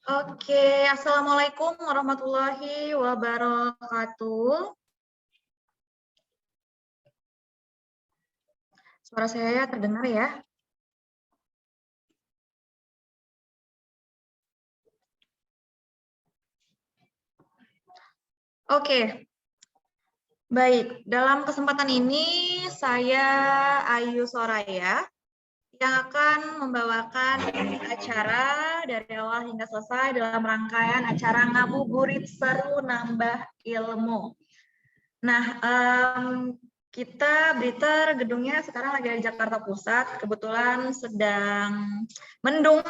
Oke, Assalamualaikum warahmatullahi wabarakatuh. Suara saya terdengar ya? Oke, baik. Dalam kesempatan ini saya Ayu Soraya yang akan membawakan acara dari awal hingga selesai dalam rangkaian acara Ngabuburit Seru Nambah Ilmu. Nah, kita Briter gedungnya sekarang lagi di Jakarta Pusat, kebetulan sedang mendung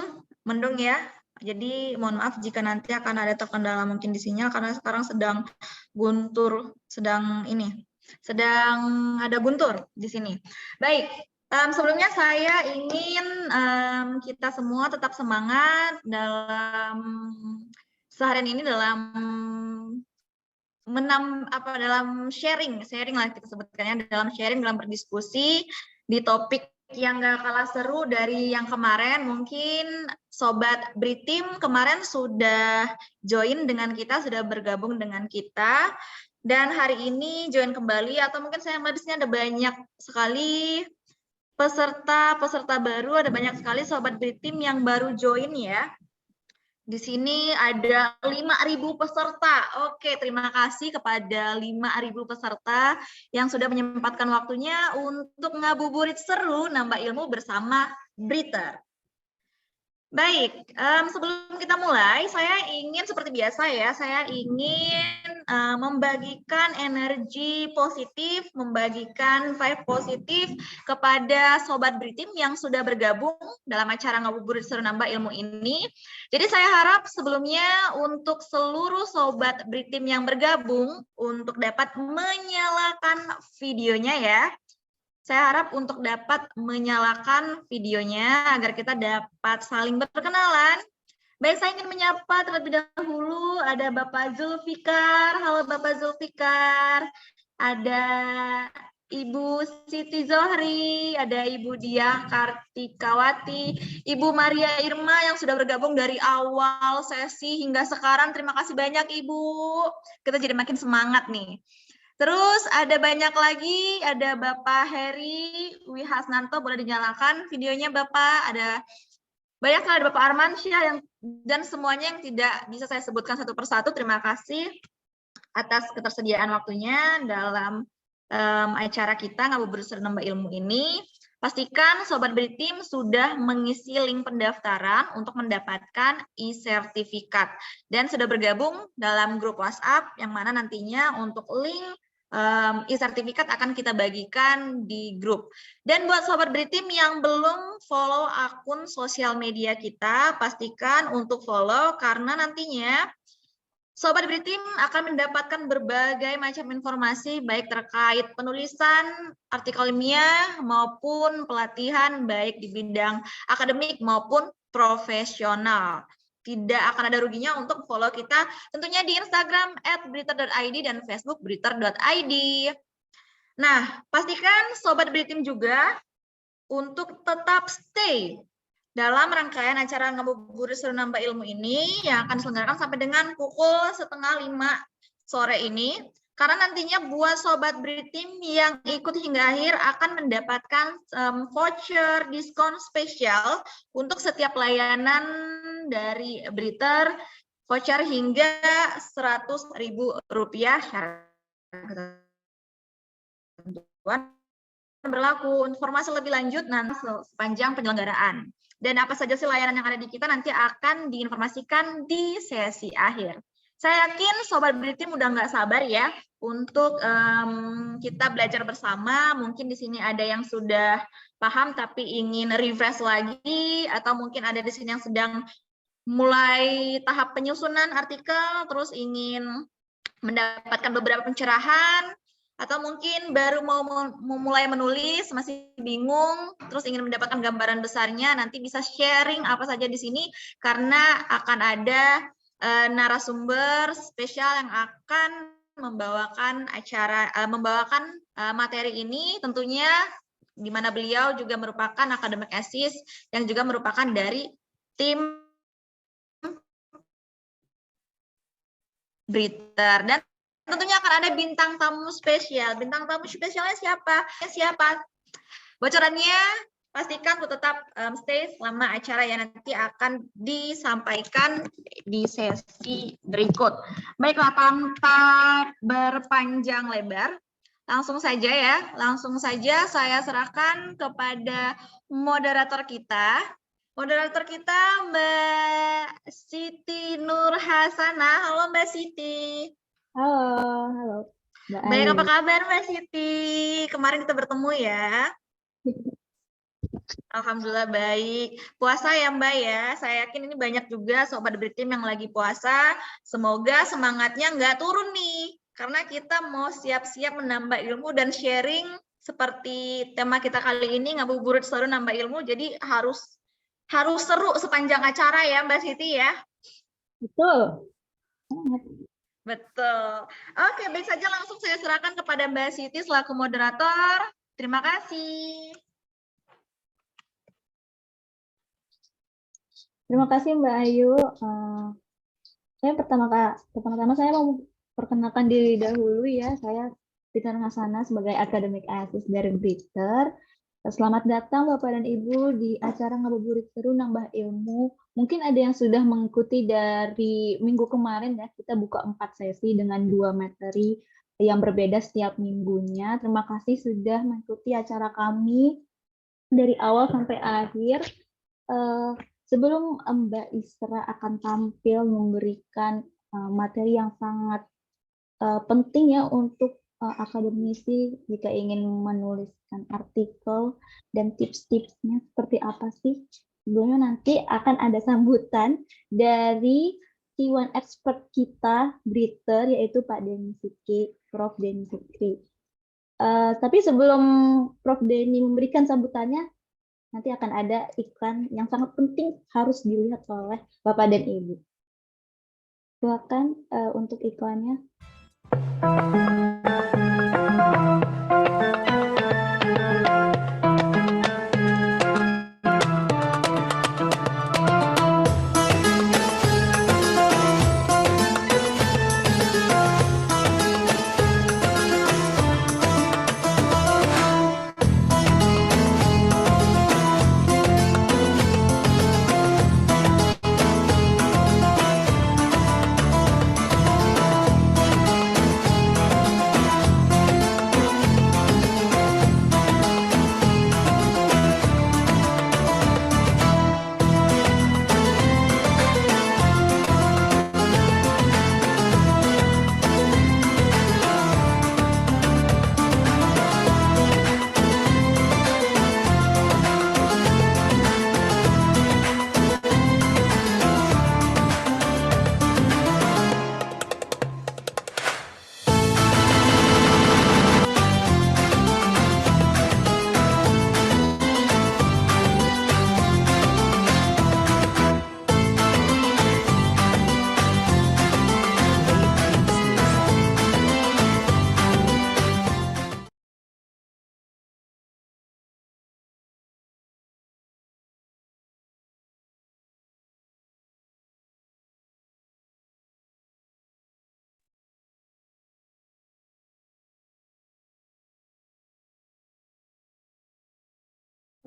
ya. Jadi mohon maaf jika nanti akan ada terkendala mungkin di sinyal karena sekarang sedang ada guntur di sini. Baik, sebelumnya saya ingin kita semua tetap semangat dalam seharian ini dalam sharing lah kita sebutkannya, dalam berdiskusi di topik yang gak kalah seru dari yang kemarin. Mungkin Sobat Britim kemarin sudah join dengan kita, sudah bergabung dengan kita, dan hari ini join kembali, atau mungkin saya melihat di sini ada banyak sekali peserta baru, ada banyak sekali Sobat Britim yang baru join ya. Di sini ada 5.000 peserta. Oke, terima kasih kepada 5.000 peserta yang sudah menyempatkan waktunya untuk ngabuburit seru nambah ilmu bersama Briter. Baik, sebelum kita mulai, saya ingin seperti biasa ya, saya ingin membagikan energi positif, membagikan vibe positif kepada Sobat Britim yang sudah bergabung dalam acara Ngabuburit Seru Nambah Ilmu ini. Jadi saya harap sebelumnya untuk seluruh Sobat Britim yang bergabung untuk dapat menyalakan videonya ya. Saya harap untuk dapat menyalakan videonya agar kita dapat saling berkenalan. Baik, saya ingin menyapa terlebih dahulu ada Bapak Zulfikar. Halo Bapak Zulfikar. Ada Ibu Siti Zohri, ada Ibu Diah Kartikawati, Ibu Maria Irma yang sudah bergabung dari awal sesi hingga sekarang. Terima kasih banyak Ibu. Kita jadi makin semangat nih. Terus ada banyak lagi, ada Bapak Heri Wihasnanto, boleh dinyalakan videonya Bapak. Ada banyak sekali, ada Bapak Armansyah dan semuanya yang tidak bisa saya sebutkan satu persatu. Terima kasih atas ketersediaan waktunya dalam acara kita Ngabuburit Seru Nambah Ilmu ini. Pastikan Sobat Britim sudah mengisi link pendaftaran untuk mendapatkan e-sertifikat dan sudah bergabung dalam grup WhatsApp yang mana nantinya untuk link e-sertifikat akan kita bagikan di grup. Dan buat Sobat Britim yang belum follow akun sosial media kita, pastikan untuk follow karena nantinya Sobat Britim akan mendapatkan berbagai macam informasi baik terkait penulisan artikel ilmiah maupun pelatihan baik di bidang akademik maupun profesional. Tidak akan ada ruginya untuk follow kita tentunya di Instagram @briter.id dan Facebook briter.id. Nah, pastikan Sobat Britim juga untuk tetap stay dalam rangkaian acara Ngabuburit Seru Nambah Ilmu ini yang akan diselenggarakan sampai dengan pukul 4:30 sore ini. Karena nantinya buat Sobat Britim yang ikut hingga akhir akan mendapatkan voucher diskon spesial untuk setiap layanan dari Briter, voucher hingga Rp100.000 berlaku. Informasi lebih lanjut nanti sepanjang penyelenggaraan. Dan apa saja sih layanan yang ada di kita nanti akan diinformasikan di sesi akhir. Saya yakin Sobat Britim udah nggak sabar ya untuk kita belajar bersama. Mungkin di sini ada yang sudah paham tapi ingin refresh lagi, atau mungkin ada di sini yang sedang mulai tahap penyusunan artikel, terus ingin mendapatkan beberapa pencerahan, atau mungkin baru mau mulai menulis, masih bingung, terus ingin mendapatkan gambaran besarnya, nanti bisa sharing apa saja di sini, karena akan ada narasumber spesial yang akan membawakan materi ini, tentunya di mana beliau juga merupakan akademik esis yang juga merupakan dari tim Breather. Dan tentunya akan ada bintang tamu spesial. Bintang tamu spesialnya siapa? Bocorannya pastikan untuk tetap stay selama acara yang nanti akan disampaikan di sesi berikut. Baiklah, tanpa berpanjang lebar, langsung saja saya serahkan kepada moderator kita. Moderator kita Mbak Siti Nur Hasanah. Halo Mbak Siti. Halo Mbak Baik, Ayu. apa kabar Mbak Siti? Kemarin kita bertemu ya. Alhamdulillah baik. Puasa ya Mbak ya. Saya yakin ini banyak juga Sobat Britim yang lagi puasa. Semoga semangatnya nggak turun nih. Karena kita mau siap-siap menambah ilmu dan sharing seperti tema kita kali ini, ngabuburit seru nambah ilmu. Jadi harus seru sepanjang acara ya Mbak Siti ya. Betul. Betul. Oke, baik saja langsung saya serahkan kepada Mbak Siti selaku moderator. Terima kasih. Terima kasih Mbak Ayu. Saya pertama-tama saya mau perkenalkan diri dahulu ya. Saya Siti Nur Hasanah sebagai Academic Assist dari Breather. Selamat datang Bapak dan Ibu di acara Ngabuburit Seru Nambah Ilmu. Mungkin ada yang sudah mengikuti dari minggu kemarin ya. Kita buka 4 sesi dengan 2 materi yang berbeda setiap minggunya. Terima kasih sudah mengikuti acara kami dari awal sampai akhir. Sebelum Mbak Isra akan tampil memberikan materi yang sangat penting ya untuk akademisi jika ingin menuliskan artikel dan tips-tipsnya seperti apa sih. Sebelumnya nanti akan ada sambutan dari Q1 expert kita, Breather, yaitu Pak Denny Fikri, Prof. Denny Fikri. Tapi sebelum Prof. Denny memberikan sambutannya, nanti akan ada iklan yang sangat penting harus dilihat oleh Bapak dan Ibu. Silakan untuk iklannya.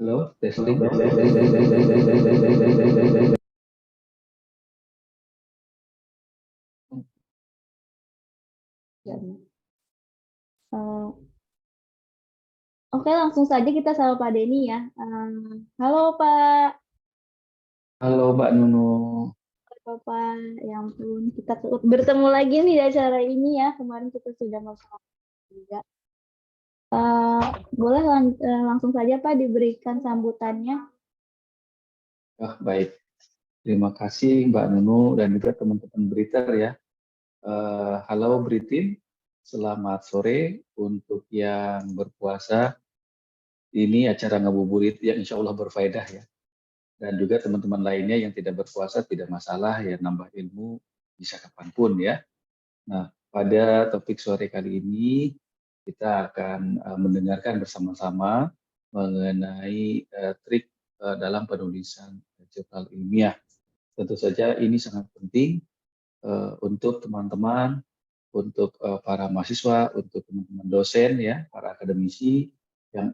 Halo, testing. Oke, langsung saja kita sama Pak Denny ya. Halo Pak. Halo Mbak Nunu. Bapak, ya ampun, kita bertemu lagi nih di acara ini ya. Kemarin kita sudah ngobrol juga. Boleh langsung saja Pak diberikan sambutannya. Baik, terima kasih Mbak Nunu dan juga teman-teman Breather ya. Halo Britim, selamat sore untuk yang berpuasa. Ini acara ngabuburit yang insya Allah berfaedah ya. Dan juga teman-teman lainnya yang tidak berpuasa tidak masalah ya, nambah ilmu bisa kapanpun ya. Nah, pada topik sore kali ini kita akan mendengarkan bersama-sama mengenai trik dalam penulisan jurnal ilmiah. Tentu saja ini sangat penting untuk teman-teman, untuk para mahasiswa, untuk teman-teman dosen ya, para akademisi yang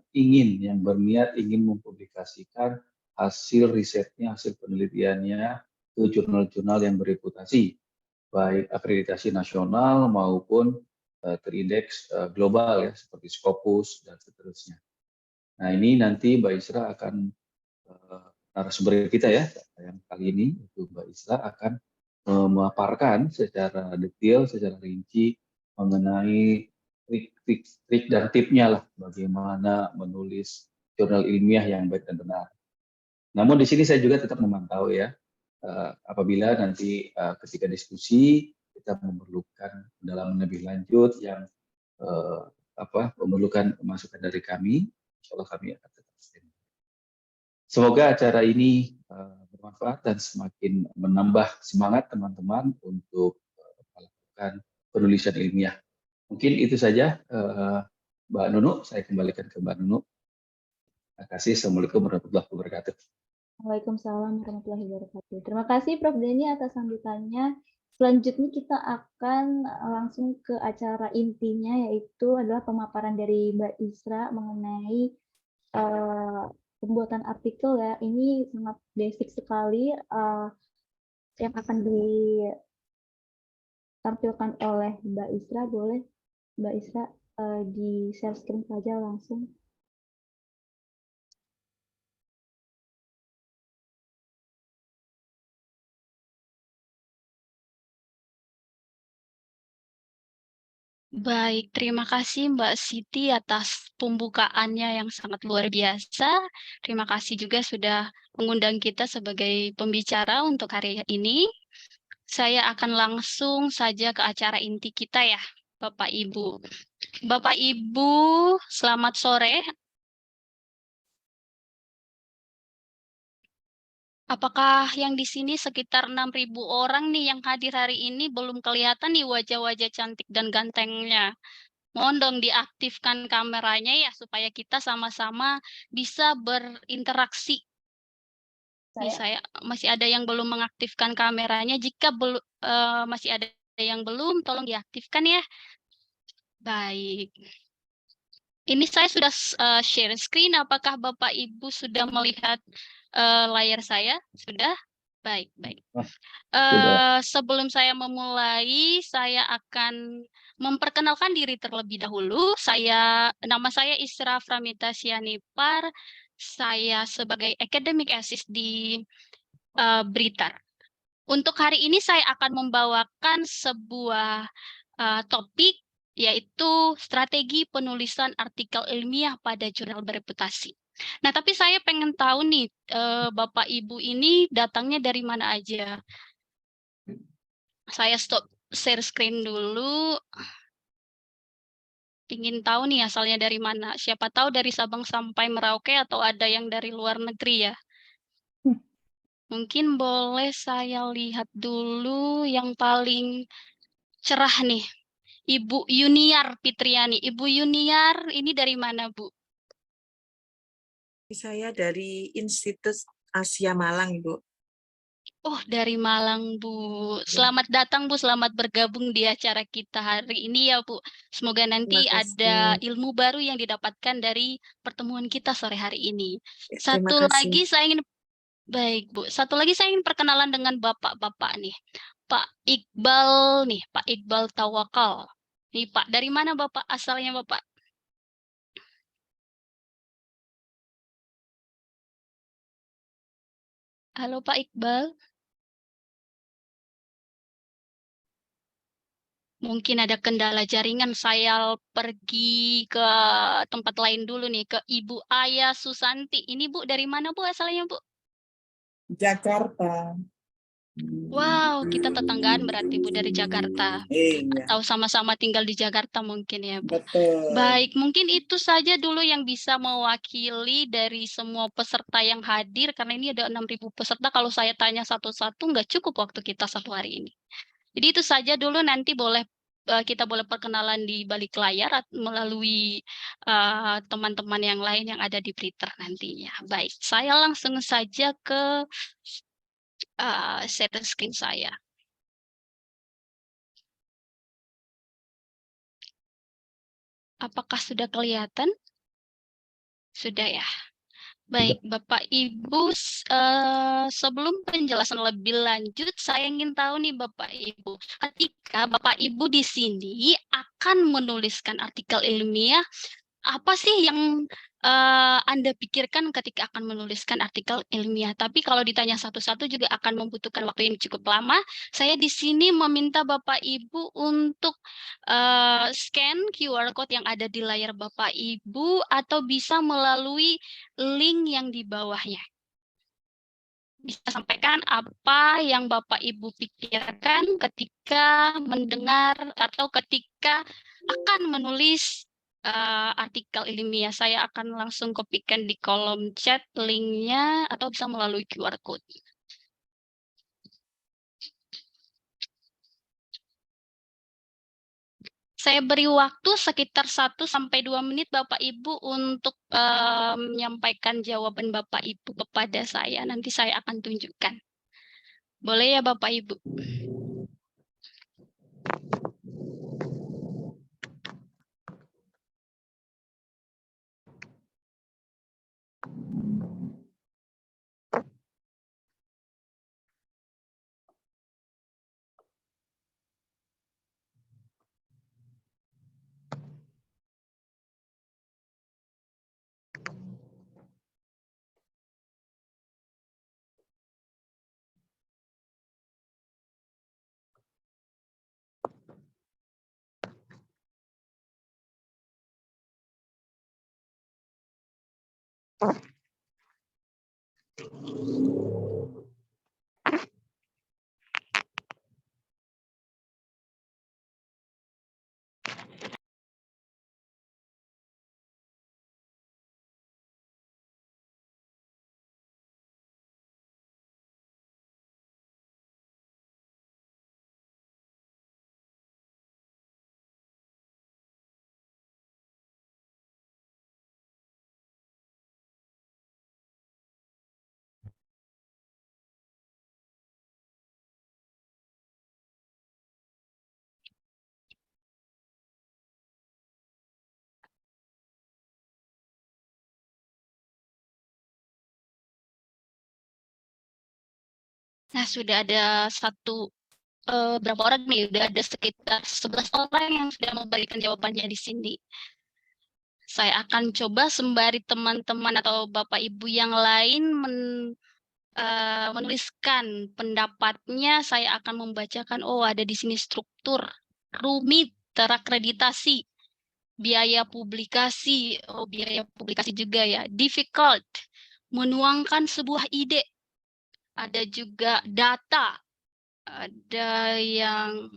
berniat ingin mempublikasikan hasil risetnya, hasil penelitiannya ke jurnal-jurnal yang bereputasi, baik akreditasi nasional maupun terindeks global ya, seperti Scopus dan seterusnya. Nah ini nanti Mbak Isra akan narasumber kita ya, yang kali ini itu Mbak Isra akan memaparkan secara detail, secara rinci mengenai trik dan tipnya lah bagaimana menulis jurnal ilmiah yang baik dan benar. Namun di sini saya juga tetap memantau ya, apabila nanti ketika diskusi kita memerlukan pendalaman lebih lanjut yang memerlukan masukan dari kami, insya Allah kami akan tetap stand. Semoga acara ini bermanfaat dan semakin menambah semangat teman-teman untuk melakukan penulisan ilmiah. Mungkin itu saja, Mbak Nunu. Saya kembalikan ke Mbak Nunu. Terima kasih. Assalamualaikum warahmatullahi wabarakatuh. Waalaikumsalam warahmatullahi wabarakatuh. Terima kasih Prof. Denny atas sambutannya. Selanjutnya kita akan langsung ke acara intinya, yaitu adalah pemaparan dari Mbak Isra mengenai pembuatan artikel ya. Ini sangat basic sekali yang akan ditampilkan oleh Mbak Isra. Boleh Mbak Isra di share screen saja langsung. Baik, terima kasih Mbak Siti atas pembukaannya yang sangat luar biasa. Terima kasih juga sudah mengundang kita sebagai pembicara untuk hari ini. Saya akan langsung saja ke acara inti kita ya, Bapak Ibu. Bapak Ibu, selamat sore. Apakah yang di sini sekitar 6.000 orang nih yang hadir hari ini belum kelihatan nih wajah-wajah cantik dan gantengnya? Mohon dong diaktifkan kameranya ya supaya kita sama-sama bisa berinteraksi. Nih saya masih ada yang belum mengaktifkan kameranya. Jika masih ada yang belum, tolong diaktifkan ya. Baik. Ini saya sudah share screen. Apakah Bapak Ibu sudah melihat layar saya? Sudah? Baik, baik. Sebelum saya memulai, saya akan memperkenalkan diri terlebih dahulu. Nama saya Isra Framita Sianipar. Saya sebagai Academic Assist di Blitar. Untuk hari ini saya akan membawakan sebuah topik, yaitu strategi penulisan artikel ilmiah pada jurnal bereputasi. Nah, tapi saya pengen tahu nih, Bapak Ibu ini datangnya dari mana aja? Saya stop share screen dulu. Ingin tahu nih asalnya dari mana. Siapa tahu dari Sabang sampai Merauke atau ada yang dari luar negeri ya. Mungkin boleh saya lihat dulu yang paling cerah nih. Ibu Yuniar Fitriani. Ibu Yuniar, ini dari mana, Bu? Saya dari Institut Asia Malang, Ibu. Oh, dari Malang, Bu. Selamat datang, Bu. Selamat bergabung di acara kita hari ini ya, Bu. Semoga nanti ada ilmu baru yang didapatkan dari pertemuan kita sore hari ini. Satu lagi saya ingin perkenalan dengan Bapak-bapak nih. Pak Iqbal nih, Pak Iqbal Tawakal. Nih, Pak, dari mana Bapak asalnya, Bapak? Halo, Pak Iqbal. Mungkin ada kendala jaringan, saya pergi ke tempat lain dulu nih, ke Ibu Aya Susanti. Ini Bu, dari mana Bu asalnya Bu? Jakarta. Wow, kita tetanggaan berarti Bu dari Jakarta. Iya. Atau sama-sama tinggal di Jakarta mungkin ya Bu. Betul. Baik, mungkin itu saja dulu yang bisa mewakili dari semua peserta yang hadir, karena ini ada 6.000 peserta, kalau saya tanya satu-satu nggak cukup waktu kita satu hari ini. Jadi itu saja dulu, nanti kita boleh perkenalan di balik layar melalui teman-teman yang lain yang ada di Blitar nantinya. Baik, saya langsung saja ke share screen saya. Apakah sudah kelihatan? Sudah ya. Baik, Bapak Ibu, sebelum penjelasan lebih lanjut, saya ingin tahu nih Bapak Ibu, ketika Bapak Ibu di sini akan menuliskan artikel ilmiah, apa sih yang Anda pikirkan ketika akan menuliskan artikel ilmiah? Tapi kalau ditanya satu-satu juga akan membutuhkan waktu yang cukup lama. Saya di sini meminta Bapak Ibu untuk scan QR code yang ada di layar Bapak Ibu atau bisa melalui link yang di bawahnya. Bisa sampaikan apa yang Bapak Ibu pikirkan ketika mendengar atau ketika akan menulis artikel ilmiah. Saya akan langsung kopikan di kolom chat linknya atau bisa melalui QR code. Saya beri waktu sekitar 1-2 menit Bapak Ibu untuk menyampaikan jawaban Bapak Ibu kepada saya. Nanti saya akan tunjukkan. Boleh ya Bapak Ibu? Nah, sudah ada berapa orang nih? Udah ada sekitar 11 orang yang sudah memberikan jawabannya di sini. Saya akan coba sembari teman-teman atau Bapak Ibu yang lain menuliskan pendapatnya, saya akan membacakan, oh ada di sini struktur, rumit, terakreditasi, biaya publikasi, oh biaya publikasi juga ya, difficult, menuangkan sebuah ide, ada juga data, ada yang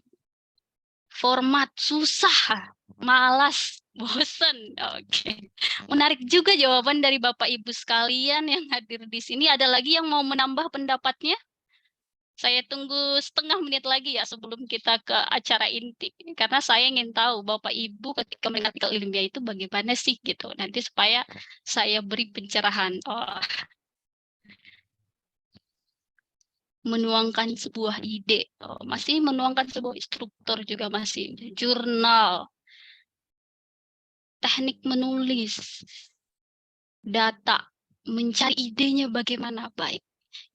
format susah, malas, bosen. Oke. Menarik juga jawaban dari Bapak Ibu sekalian yang hadir di sini. Ada lagi yang mau menambah pendapatnya? Saya tunggu setengah menit lagi ya sebelum kita ke acara inti. Karena saya ingin tahu Bapak Ibu ketika melihat artikel ilmiah itu bagaimana sih gitu. Nanti supaya saya beri pencerahan. Oh, menuangkan sebuah ide. Oh, masih menuangkan sebuah struktur juga masih. Jurnal. Teknik menulis. Data. Mencari idenya bagaimana baik.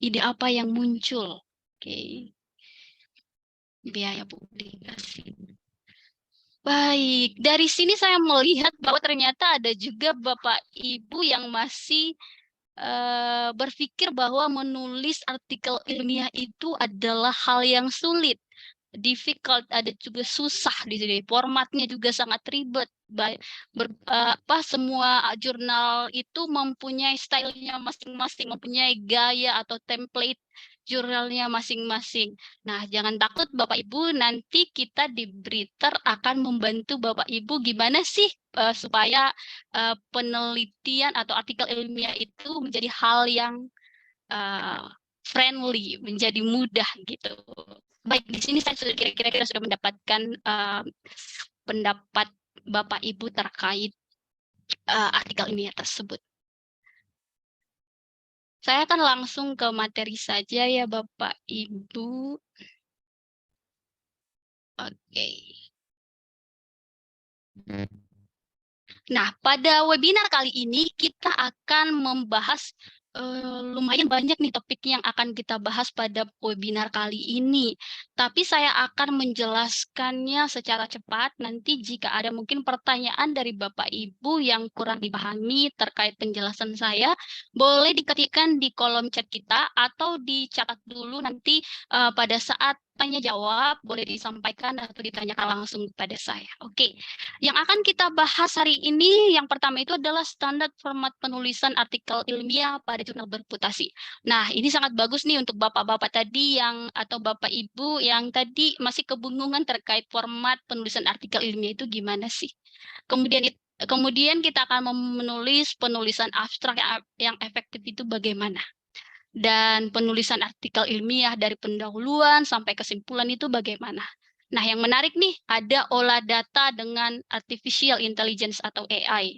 Ide apa yang muncul. Oke. Biaya publikasi. Baik, dari sini saya melihat bahwa ternyata ada juga Bapak Ibu yang masih berpikir bahwa menulis artikel ilmiah itu adalah hal yang sulit, difficult, ada juga susah di sini. Formatnya juga sangat ribet. Semua jurnal itu mempunyai stylenya masing-masing, mempunyai gaya atau template jurnalnya masing-masing. Nah, jangan takut Bapak Ibu, nanti kita di Briter akan membantu Bapak Ibu gimana sih supaya penelitian atau artikel ilmiah itu menjadi hal yang friendly, menjadi mudah gitu. Baik, di sini saya sudah kira-kira sudah mendapatkan pendapat Bapak Ibu terkait artikel ilmiah tersebut. Saya akan langsung ke materi saja ya Bapak Ibu. Oke. Nah, pada webinar kali ini kita akan membahas lumayan banyak nih topik yang akan kita bahas pada webinar kali ini. Tapi saya akan menjelaskannya secara cepat. Nanti jika ada mungkin pertanyaan dari Bapak Ibu yang kurang dipahami terkait penjelasan saya, boleh diketikkan di kolom chat kita atau dicatat dulu nanti pada saat tanya jawab boleh disampaikan atau ditanyakan langsung kepada saya. Oke. Yang akan kita bahas hari ini yang pertama itu adalah standar format penulisan artikel ilmiah pada jurnal berputasi. Nah, ini sangat bagus nih untuk bapak-bapak tadi yang atau bapak ibu yang tadi masih kebingungan terkait format penulisan artikel ilmiah itu gimana sih. Kemudian kita akan menulis penulisan abstrak yang efektif itu bagaimana. Dan penulisan artikel ilmiah dari pendahuluan sampai kesimpulan itu bagaimana. Nah, yang menarik nih, ada olah data dengan artificial intelligence atau AI.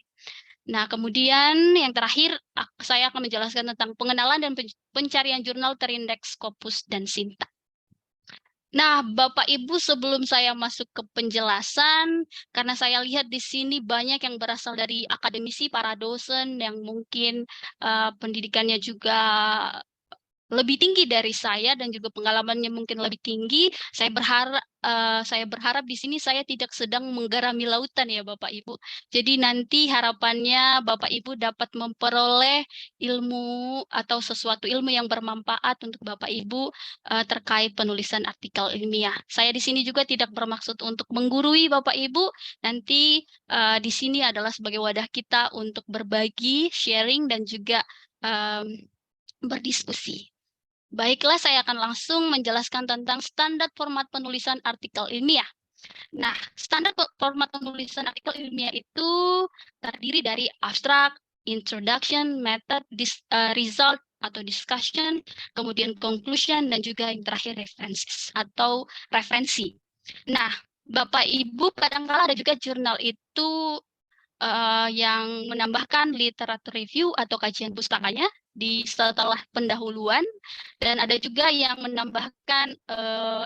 Nah, kemudian yang terakhir, saya akan menjelaskan tentang pengenalan dan pencarian jurnal terindeks Scopus dan Sinta. Nah, Bapak Ibu, sebelum saya masuk ke penjelasan, karena saya lihat di sini banyak yang berasal dari akademisi, para dosen yang mungkin pendidikannya juga lebih tinggi dari saya dan juga pengalamannya mungkin lebih tinggi. Saya berharap di sini saya tidak sedang menggarami lautan ya Bapak Ibu. Jadi nanti harapannya Bapak Ibu dapat memperoleh ilmu atau sesuatu ilmu yang bermanfaat untuk Bapak Ibu terkait penulisan artikel ilmiah. Saya di sini juga tidak bermaksud untuk menggurui Bapak Ibu. Nanti di sini adalah sebagai wadah kita untuk berbagi, sharing dan juga berdiskusi. Baiklah, saya akan langsung menjelaskan tentang standar format penulisan artikel ilmiah. Nah, standar format penulisan artikel ilmiah itu terdiri dari abstrak, introduction, method, result atau discussion, kemudian conclusion, dan juga yang terakhir references atau referensi. Nah, Bapak Ibu kadang-kala ada juga jurnal itu yang menambahkan literatur review atau kajian pustakanya di setelah pendahuluan, dan ada juga yang menambahkan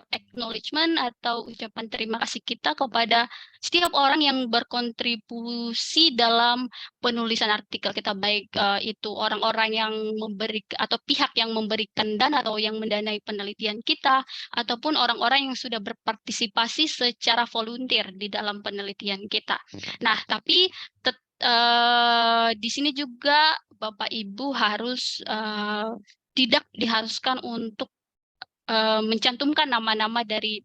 acknowledgement atau ucapan terima kasih kita kepada setiap orang yang berkontribusi dalam penulisan artikel kita, baik itu orang-orang yang memberi atau pihak yang memberikan dana atau yang mendanai penelitian kita, ataupun orang-orang yang sudah berpartisipasi secara volunteer di dalam penelitian kita. Nah, tapi di sini juga Bapak Ibu harus tidak diharuskan untuk mencantumkan nama-nama dari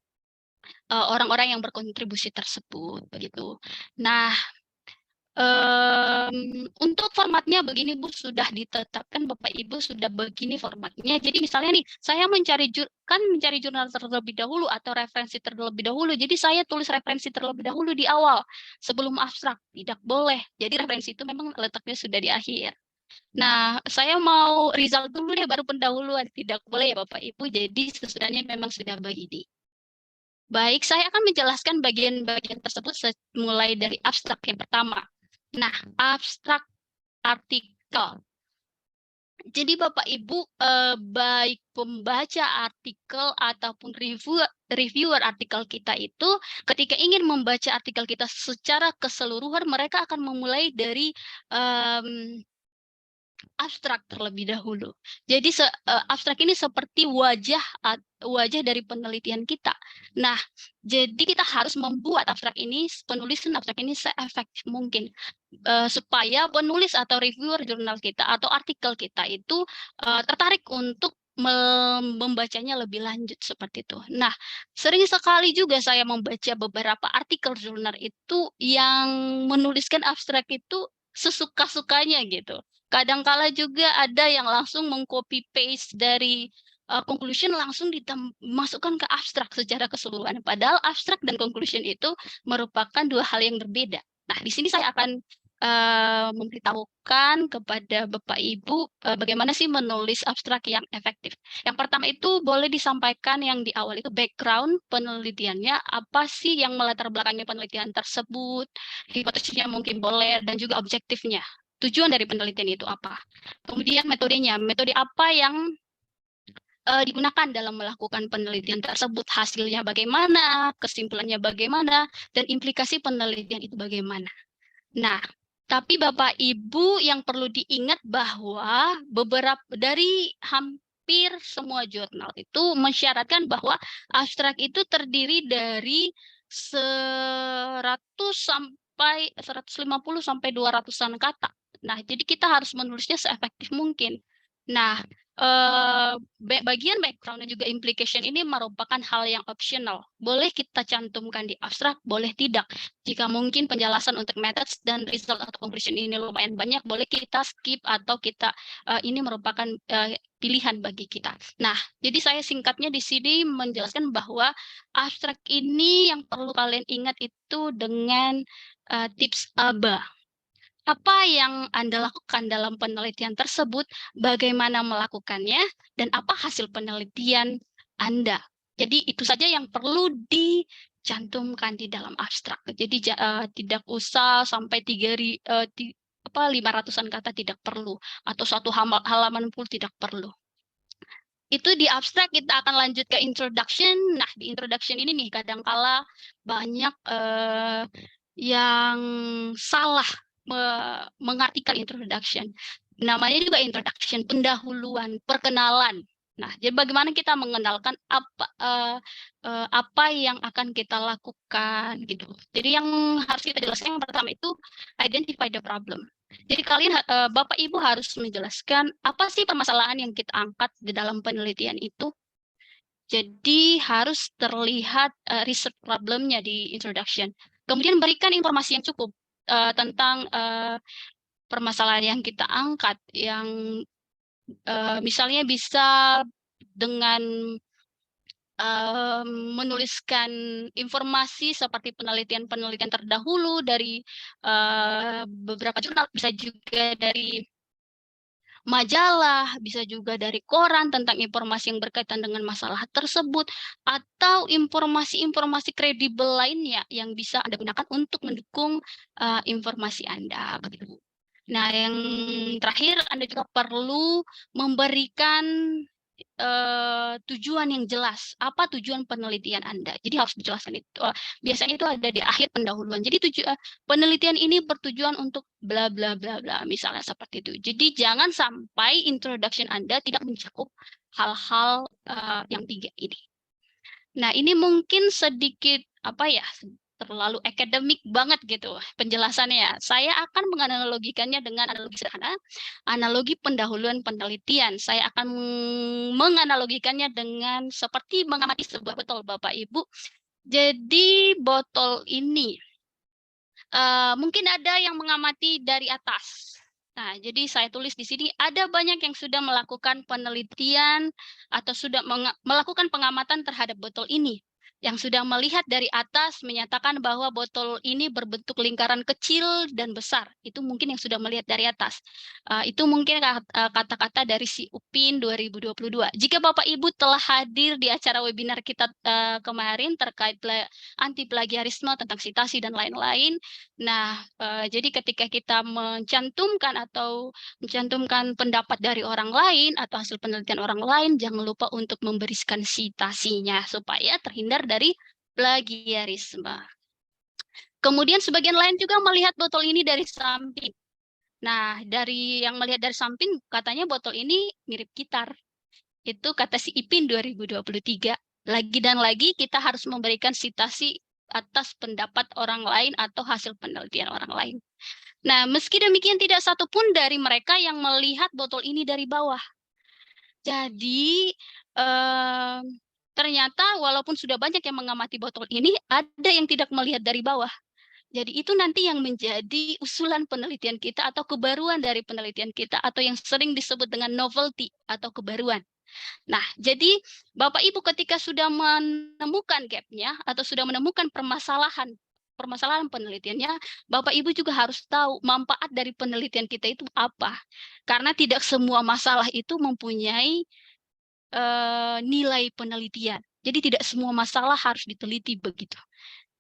orang-orang yang berkontribusi tersebut begitu. Nah, untuk formatnya begini Bu, sudah ditetapkan Bapak Ibu sudah begini formatnya. Jadi misalnya nih, saya mencari jurnal terlebih dahulu atau referensi terlebih dahulu. Jadi saya tulis referensi terlebih dahulu di awal sebelum abstrak. Tidak boleh. Jadi referensi itu memang letaknya sudah di akhir. Nah, saya mau result dulu deh baru pendahuluan. Tidak boleh ya Bapak Ibu. Jadi sesudahnya memang sudah begini. Baik, saya akan menjelaskan bagian-bagian tersebut mulai dari abstrak yang pertama. Nah, abstrak artikel. Jadi Bapak Ibu, baik pembaca artikel ataupun reviewer artikel kita itu, ketika ingin membaca artikel kita secara keseluruhan, mereka akan memulai dari abstrak terlebih dahulu. Jadi abstrak ini seperti wajah dari penelitian kita. Nah, jadi kita harus membuat penulisan abstrak ini seefektif mungkin supaya penulis atau reviewer jurnal kita atau artikel kita itu tertarik untuk membacanya lebih lanjut seperti itu. Nah, sering sekali juga saya membaca beberapa artikel jurnal itu yang menuliskan abstrak itu sesuka-sukanya gitu. Kadang-kala juga ada yang langsung meng-copy paste dari conclusion langsung dimasukkan ke abstrak secara keseluruhan. Padahal abstrak dan conclusion itu merupakan dua hal yang berbeda. Nah, di sini saya akan memberitahukan kepada Bapak Ibu bagaimana sih menulis abstrak yang efektif. Yang pertama itu boleh disampaikan yang di awal itu background penelitiannya, apa sih yang melatar belakangnya penelitian tersebut, hipotesisnya mungkin boleh, dan juga objektifnya. Tujuan dari penelitian itu apa? Kemudian metodenya, metode apa yang digunakan dalam melakukan penelitian tersebut, hasilnya bagaimana, kesimpulannya bagaimana, dan implikasi penelitian itu bagaimana. Nah, Tapi Bapak Ibu yang perlu diingat bahwa beberapa dari hampir semua jurnal itu mensyaratkan bahwa abstrak itu terdiri dari 100 sampai 150 sampai 200-an kata. Nah, jadi kita harus menulisnya seefektif mungkin. Nah, bagian background dan juga implication ini merupakan hal yang optional. Boleh kita cantumkan di abstrak, boleh tidak. Jika mungkin penjelasan untuk methods dan result atau conclusion ini lumayan banyak, boleh kita skip atau kita ini merupakan pilihan bagi kita. Nah, jadi saya singkatnya di sini menjelaskan bahwa abstrak ini yang perlu kalian ingat itu dengan tips ABA. Apa yang Anda lakukan dalam penelitian tersebut, bagaimana melakukannya, dan apa hasil penelitian Anda. Jadi itu saja yang perlu dicantumkan di dalam abstrak. Jadi tidak usah sampai 500-an kata tidak perlu, atau satu halaman pun tidak perlu. Itu di abstrak. Kita akan lanjut ke introduction. Nah, di introduction ini nih kadangkala banyak yang salah mengartikan introduction. Namanya juga introduction, pendahuluan, perkenalan. Nah, jadi bagaimana kita mengenalkan apa yang akan kita lakukan gitu. Jadi yang harus kita jelaskan yang pertama itu identify the problem. Jadi kalian Bapak Ibu harus menjelaskan apa sih permasalahan yang kita angkat di dalam penelitian itu. Jadi harus terlihat research problemnya di introduction. Kemudian berikan informasi yang cukup tentang permasalahan yang kita angkat, yang misalnya bisa dengan menuliskan informasi seperti penelitian-penelitian terdahulu dari beberapa jurnal, bisa juga dari majalah, bisa juga dari koran tentang informasi yang berkaitan dengan masalah tersebut, atau informasi-informasi kredibel lainnya yang bisa Anda gunakan untuk mendukung informasi Anda. Begitu. Nah, yang terakhir Anda juga perlu memberikan tujuan yang jelas. Apa tujuan penelitian Anda? Jadi harus dijelaskan itu. Biasanya itu ada di akhir pendahuluan. Jadi penelitian ini bertujuan untuk bla bla bla bla, misalnya seperti itu. Jadi jangan sampai introduction Anda tidak mencakup hal-hal yang 3 ini. Nah, ini mungkin sedikit terlalu akademik banget gitu penjelasannya. Saya akan menganalogikannya dengan analogi sederhana, analogi pendahuluan penelitian. Saya akan menganalogikannya dengan seperti mengamati sebuah botol, Bapak Ibu. Jadi botol ini mungkin ada yang mengamati dari atas. Nah, jadi saya tulis di sini ada banyak yang sudah melakukan penelitian atau sudah melakukan pengamatan terhadap botol ini. Yang sudah melihat dari atas menyatakan bahwa botol ini berbentuk lingkaran kecil dan besar. Itu mungkin yang sudah melihat dari atas. Itu mungkin kata-kata dari si Upin 2022. Jika Bapak Ibu telah hadir di acara webinar kita kemarin terkait anti plagiarisme tentang sitasi dan lain-lain. Nah, jadi ketika kita mencantumkan pendapat dari orang lain atau hasil penelitian orang lain, jangan lupa untuk memberikan sitasinya supaya terhindar dari plagiarisme. Kemudian sebagian lain juga melihat botol ini dari samping. Nah, dari yang melihat dari samping katanya botol ini mirip gitar. Itu kata si Ipin 2023. Lagi dan lagi kita harus memberikan sitasi atas pendapat orang lain atau hasil penelitian orang lain. Nah, meski demikian tidak satupun dari mereka yang melihat botol ini dari bawah. Jadi ternyata walaupun sudah banyak yang mengamati botol ini, ada yang tidak melihat dari bawah. Jadi itu nanti yang menjadi usulan penelitian kita atau kebaruan dari penelitian kita atau yang sering disebut dengan novelty atau kebaruan. Nah, jadi Bapak Ibu ketika sudah menemukan gap-nya atau sudah menemukan permasalahan penelitiannya, Bapak Ibu juga harus tahu manfaat dari penelitian kita itu apa. Karena tidak semua masalah itu mempunyai nilai penelitian. Jadi tidak semua masalah harus diteliti begitu.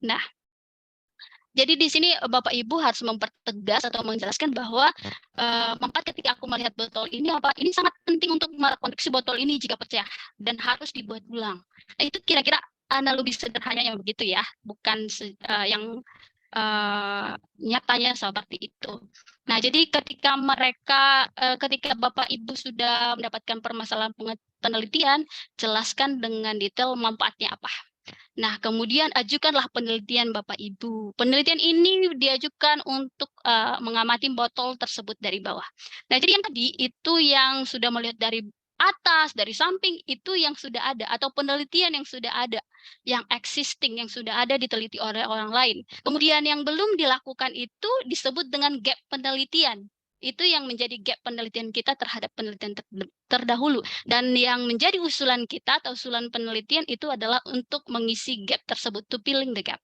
Nah, jadi di sini Bapak Ibu harus mempertegas atau menjelaskan bahwa manfaat ketika aku melihat botol ini ini sangat penting untuk merekonstruksi botol ini jika pecah dan harus dibuat ulang. Nah, itu kira-kira analogi sederhananya begitu ya, bukan yang nyatanya seperti itu. Nah, jadi ketika Bapak Ibu sudah mendapatkan permasalahan penelitian, jelaskan dengan detail manfaatnya apa. Nah, kemudian ajukanlah penelitian Bapak Ibu. Penelitian ini diajukan untuk mengamati botol tersebut dari bawah. Nah, jadi yang tadi itu yang sudah melihat dari atas, dari samping, itu yang sudah ada, atau penelitian yang sudah ada, yang existing, yang sudah ada diteliti oleh orang lain. Kemudian yang belum dilakukan itu disebut dengan gap penelitian. Itu yang menjadi gap penelitian kita terhadap penelitian terdahulu. Dan yang menjadi usulan kita atau usulan penelitian itu adalah untuk mengisi gap tersebut, to filling the gap.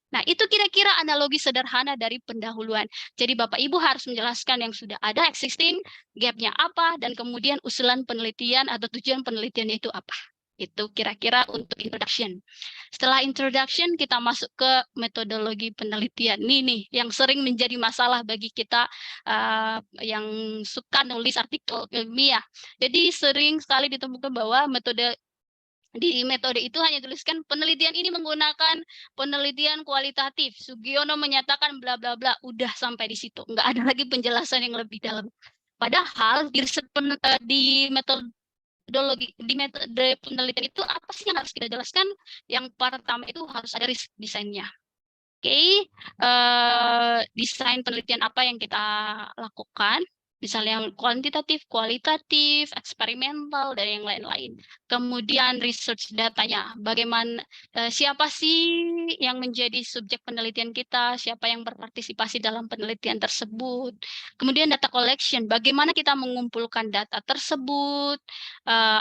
Nah, itu kira-kira analogi sederhana dari pendahuluan. Jadi Bapak Ibu harus menjelaskan yang sudah ada, existing, gap-nya apa, dan kemudian usulan penelitian atau tujuan penelitian itu apa. Itu kira-kira untuk introduction. Setelah introduction, kita masuk ke metodologi penelitian. Ini nih, yang sering menjadi masalah bagi kita yang suka nulis artikel ilmiah. Jadi sering sekali ditemukan bahwa di metode itu hanya tuliskan penelitian ini menggunakan penelitian kualitatif. Sugiono menyatakan bla bla bla, udah sampai di situ. Nggak ada lagi penjelasan yang lebih dalam. Padahal di metode penelitian itu apa sih yang harus kita jelaskan? Yang pertama itu harus ada risk desainnya. Oke, desain penelitian apa yang kita lakukan? Misalnya kuantitatif, kualitatif, eksperimental, dan yang lain-lain. Kemudian research datanya, bagaimana, siapa sih yang menjadi subjek penelitian kita, siapa yang berpartisipasi dalam penelitian tersebut. Kemudian data collection, bagaimana kita mengumpulkan data tersebut,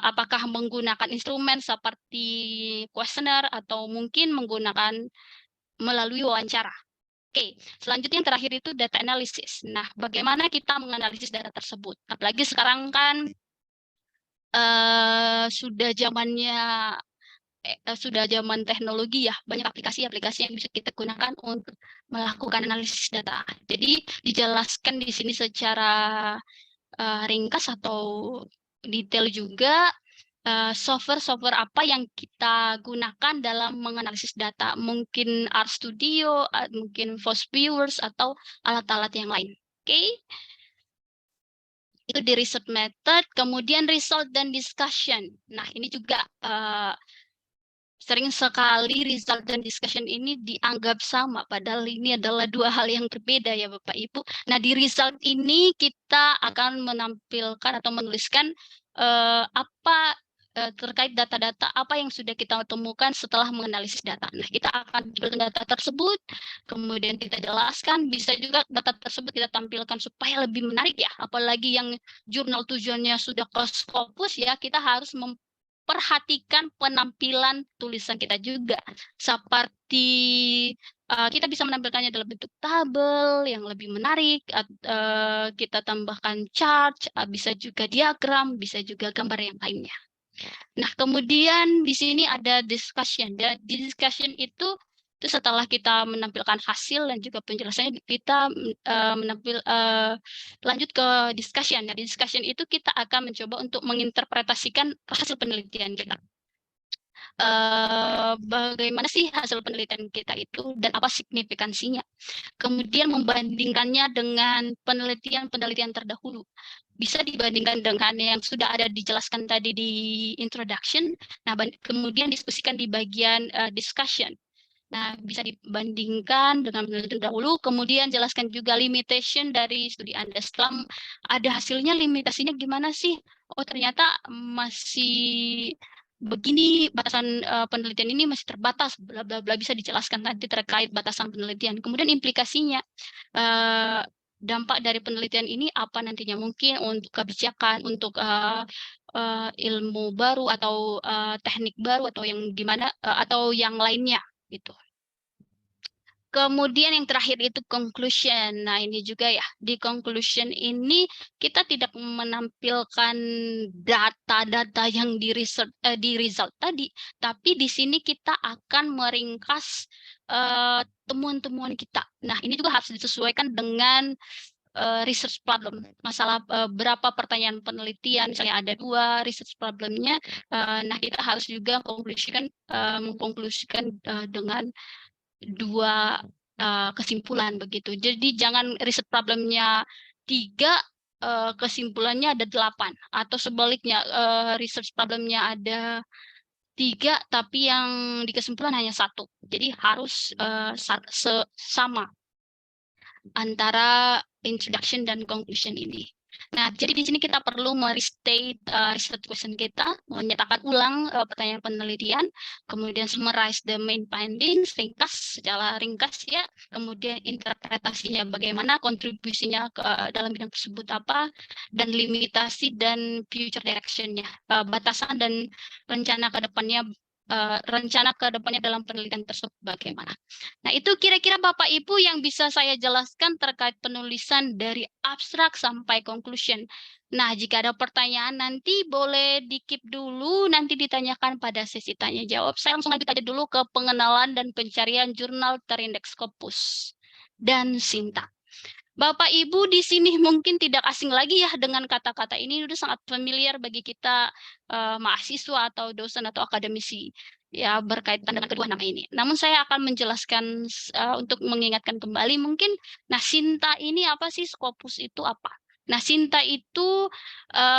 apakah menggunakan instrumen seperti kuesioner atau mungkin menggunakan melalui wawancara. Oke, selanjutnya yang terakhir itu data analysis. Nah, bagaimana kita menganalisis data tersebut? Apalagi sekarang kan sudah zaman teknologi ya, banyak aplikasi-aplikasi yang bisa kita gunakan untuk melakukan analisis data. Jadi dijelaskan di sini secara ringkas atau detail juga software-software apa yang kita gunakan dalam menganalisis data. Mungkin RStudio, mungkin Viewers, atau alat-alat yang lain. Oke. Itu di research method. Kemudian result dan discussion. Nah, ini juga sering sekali result dan discussion ini dianggap sama, padahal ini adalah dua hal yang berbeda ya Bapak Ibu. Nah, di result ini kita akan menampilkan atau menuliskan terkait data-data apa yang sudah kita temukan setelah menganalisis data. Nah, kita akan tampilkan data tersebut, kemudian kita jelaskan, bisa juga data tersebut kita tampilkan supaya lebih menarik ya, apalagi yang jurnal tujuannya sudah ke Scopus ya, kita harus perhatikan penampilan tulisan kita juga. Seperti kita bisa menampilkannya dalam bentuk tabel yang lebih menarik, kita tambahkan chart, bisa juga diagram, bisa juga gambar yang lainnya. Nah, kemudian di sini ada discussion. Dan di discussion itu setelah kita menampilkan hasil dan juga penjelasannya, kita lanjut ke discussion. Nah, di discussion itu kita akan mencoba untuk menginterpretasikan hasil penelitian kita. Bagaimana sih hasil penelitian kita itu dan apa signifikansinya. Kemudian membandingkannya dengan penelitian-penelitian terdahulu. Bisa dibandingkan dengan yang sudah ada dijelaskan tadi di introduction. Nah, kemudian diskusikan di bagian discussion. Nah, bisa dibandingkan dengan penelitian dahulu, kemudian jelaskan juga limitation dari studi Anda. Setelah ada hasilnya, limitasinya gimana sih? Oh, ternyata masih begini, batasan penelitian ini masih terbatas, bla bla bla, bisa dijelaskan nanti terkait batasan penelitian. Kemudian implikasinya, dampak dari penelitian ini apa nantinya, mungkin untuk kebijakan, untuk ilmu baru atau teknik baru atau yang gimana atau yang lainnya gitu. Kemudian yang terakhir itu conclusion. Nah, ini juga ya, di conclusion ini kita tidak menampilkan data-data yang di result tadi, tapi di sini kita akan meringkas temuan-temuan kita. Nah, ini juga harus disesuaikan dengan research problem. Masalah berapa pertanyaan penelitian, misalnya ada 2 research problemnya, nah kita harus juga mengkonklusikan dengan 2 kesimpulan begitu. Jadi jangan riset problemnya 3, kesimpulannya ada 8, atau sebaliknya research problemnya ada 3 tapi yang di kesimpulan hanya 1. Jadi harus sama antara introduction dan conclusion ini. Nah, jadi di sini kita perlu merestate research question kita, menyatakan ulang pertanyaan penelitian, kemudian summarize the main findings, secara ringkas ya, kemudian interpretasinya bagaimana, kontribusinya ke dalam bidang tersebut apa, dan limitasi dan future direction-nya, batasan dan rencana ke depannya dalam penelitian tersebut bagaimana. Nah, itu kira-kira Bapak Ibu yang bisa saya jelaskan terkait penulisan dari abstrak sampai conclusion. Nah, jika ada pertanyaan nanti boleh di-keep dulu, nanti ditanyakan pada sesi tanya jawab. Saya langsung lanjut aja dulu ke pengenalan dan pencarian jurnal terindeks Scopus dan Sinta. Bapak Ibu di sini mungkin tidak asing lagi ya dengan kata-kata ini, sudah sangat familiar bagi kita mahasiswa atau dosen atau akademisi ya berkaitan dengan kedua nama ini. Namun saya akan menjelaskan untuk mengingatkan kembali mungkin, nah Sinta ini apa sih, Scopus itu apa? Nah, Sinta itu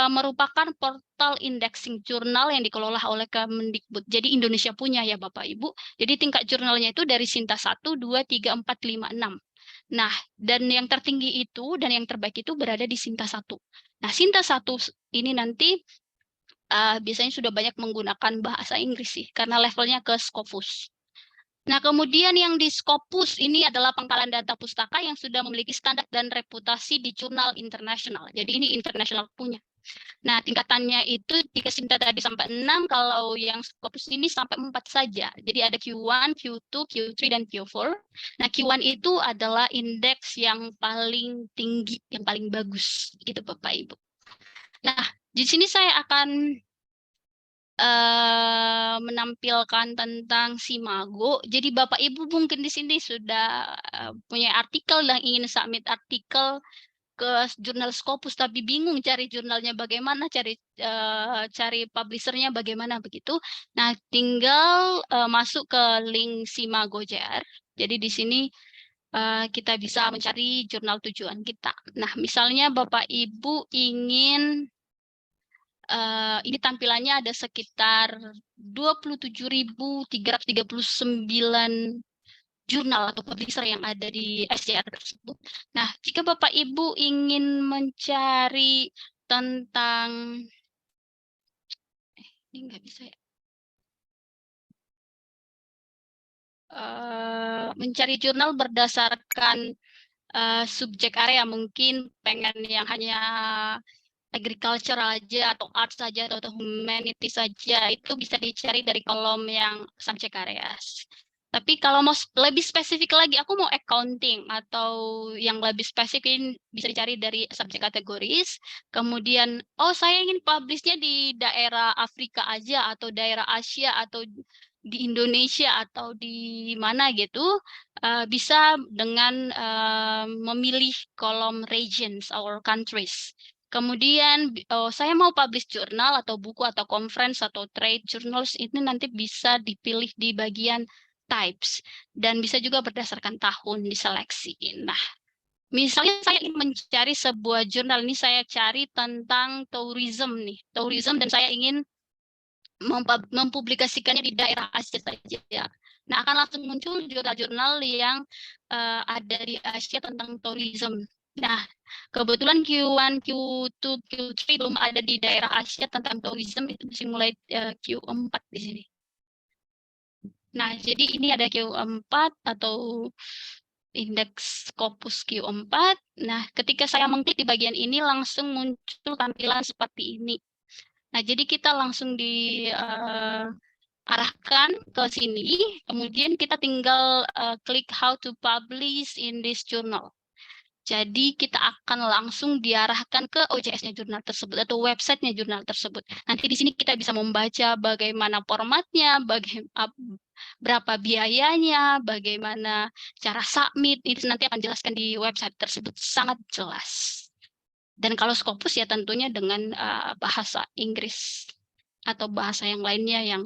merupakan portal indexing jurnal yang dikelola oleh Kemendikbud. Jadi Indonesia punya ya Bapak Ibu. Jadi tingkat jurnalnya itu dari Sinta 1, 2, 3, 4, 5, 6. Nah, dan yang tertinggi itu dan yang terbaik itu berada di Sinta 1. Nah, Sinta 1 ini nanti biasanya sudah banyak menggunakan bahasa Inggris sih, karena levelnya ke Scopus. Nah, kemudian yang di Scopus ini adalah pangkalan data pustaka yang sudah memiliki standar dan reputasi di jurnal internasional. Jadi ini internasional punya. Nah, tingkatannya itu jika Sinta tadi sampai 6, kalau yang Scopus ini sampai 4 saja. Jadi ada Q1, Q2, Q3, dan Q4. Nah, Q1 itu adalah indeks yang paling tinggi, yang paling bagus. Itu Bapak Ibu. Nah, di sini saya akan menampilkan tentang Simago. Jadi Bapak Ibu mungkin di sini sudah punya artikel dan ingin submit artikel ke jurnal Scopus tapi bingung cari jurnalnya bagaimana, cari publishernya bagaimana begitu. Nah, tinggal masuk ke link Simago JR. Jadi di sini kita bisa mencari jurnal tujuan kita. Nah, misalnya Bapak Ibu ingin ini tampilannya ada sekitar 27.339 jurnal atau publisher yang ada di SJR tersebut. Nah, jika Bapak Ibu ingin mencari tentang ini nggak bisa ya. Mencari jurnal berdasarkan subjek area, mungkin pengen yang hanya agriculture aja atau art saja atau humanity saja, itu bisa dicari dari kolom yang subject areas. Tapi kalau mau lebih spesifik lagi, aku mau accounting atau yang lebih spesifik bisa dicari dari subjek kategoris. Kemudian, oh saya ingin publishnya di daerah Afrika aja atau daerah Asia atau di Indonesia atau di mana gitu, bisa dengan memilih kolom regions or countries. Kemudian saya mau publish jurnal atau buku atau conference atau trade journals, ini nanti bisa dipilih di bagian types dan bisa juga berdasarkan tahun diseleksi. Nah, misalnya saya ingin mencari sebuah jurnal, ini saya cari tentang tourism nih, tourism, dan saya ingin mempublikasikannya di daerah Asia saja. Nah, akan langsung muncul jurnal-jurnal yang ada di Asia tentang tourism. Nah, kebetulan Q1, Q2, Q3 belum ada di daerah Asia tentang tourism, itu masih mulai Q4 di sini. Nah, jadi ini ada Q4 atau indeks Scopus Q4. Nah, ketika saya mengklik di bagian ini langsung muncul tampilan seperti ini. Nah, jadi kita langsung diarahkan ke sini, kemudian kita tinggal klik how to publish in this journal. Jadi kita akan langsung diarahkan ke OJS-nya jurnal tersebut atau website-nya jurnal tersebut. Nanti di sini kita bisa membaca bagaimana formatnya, berapa biayanya, bagaimana cara submit, itu nanti akan jelaskan di website tersebut, sangat jelas. Dan kalau Scopus ya tentunya dengan bahasa Inggris atau bahasa yang lainnya yang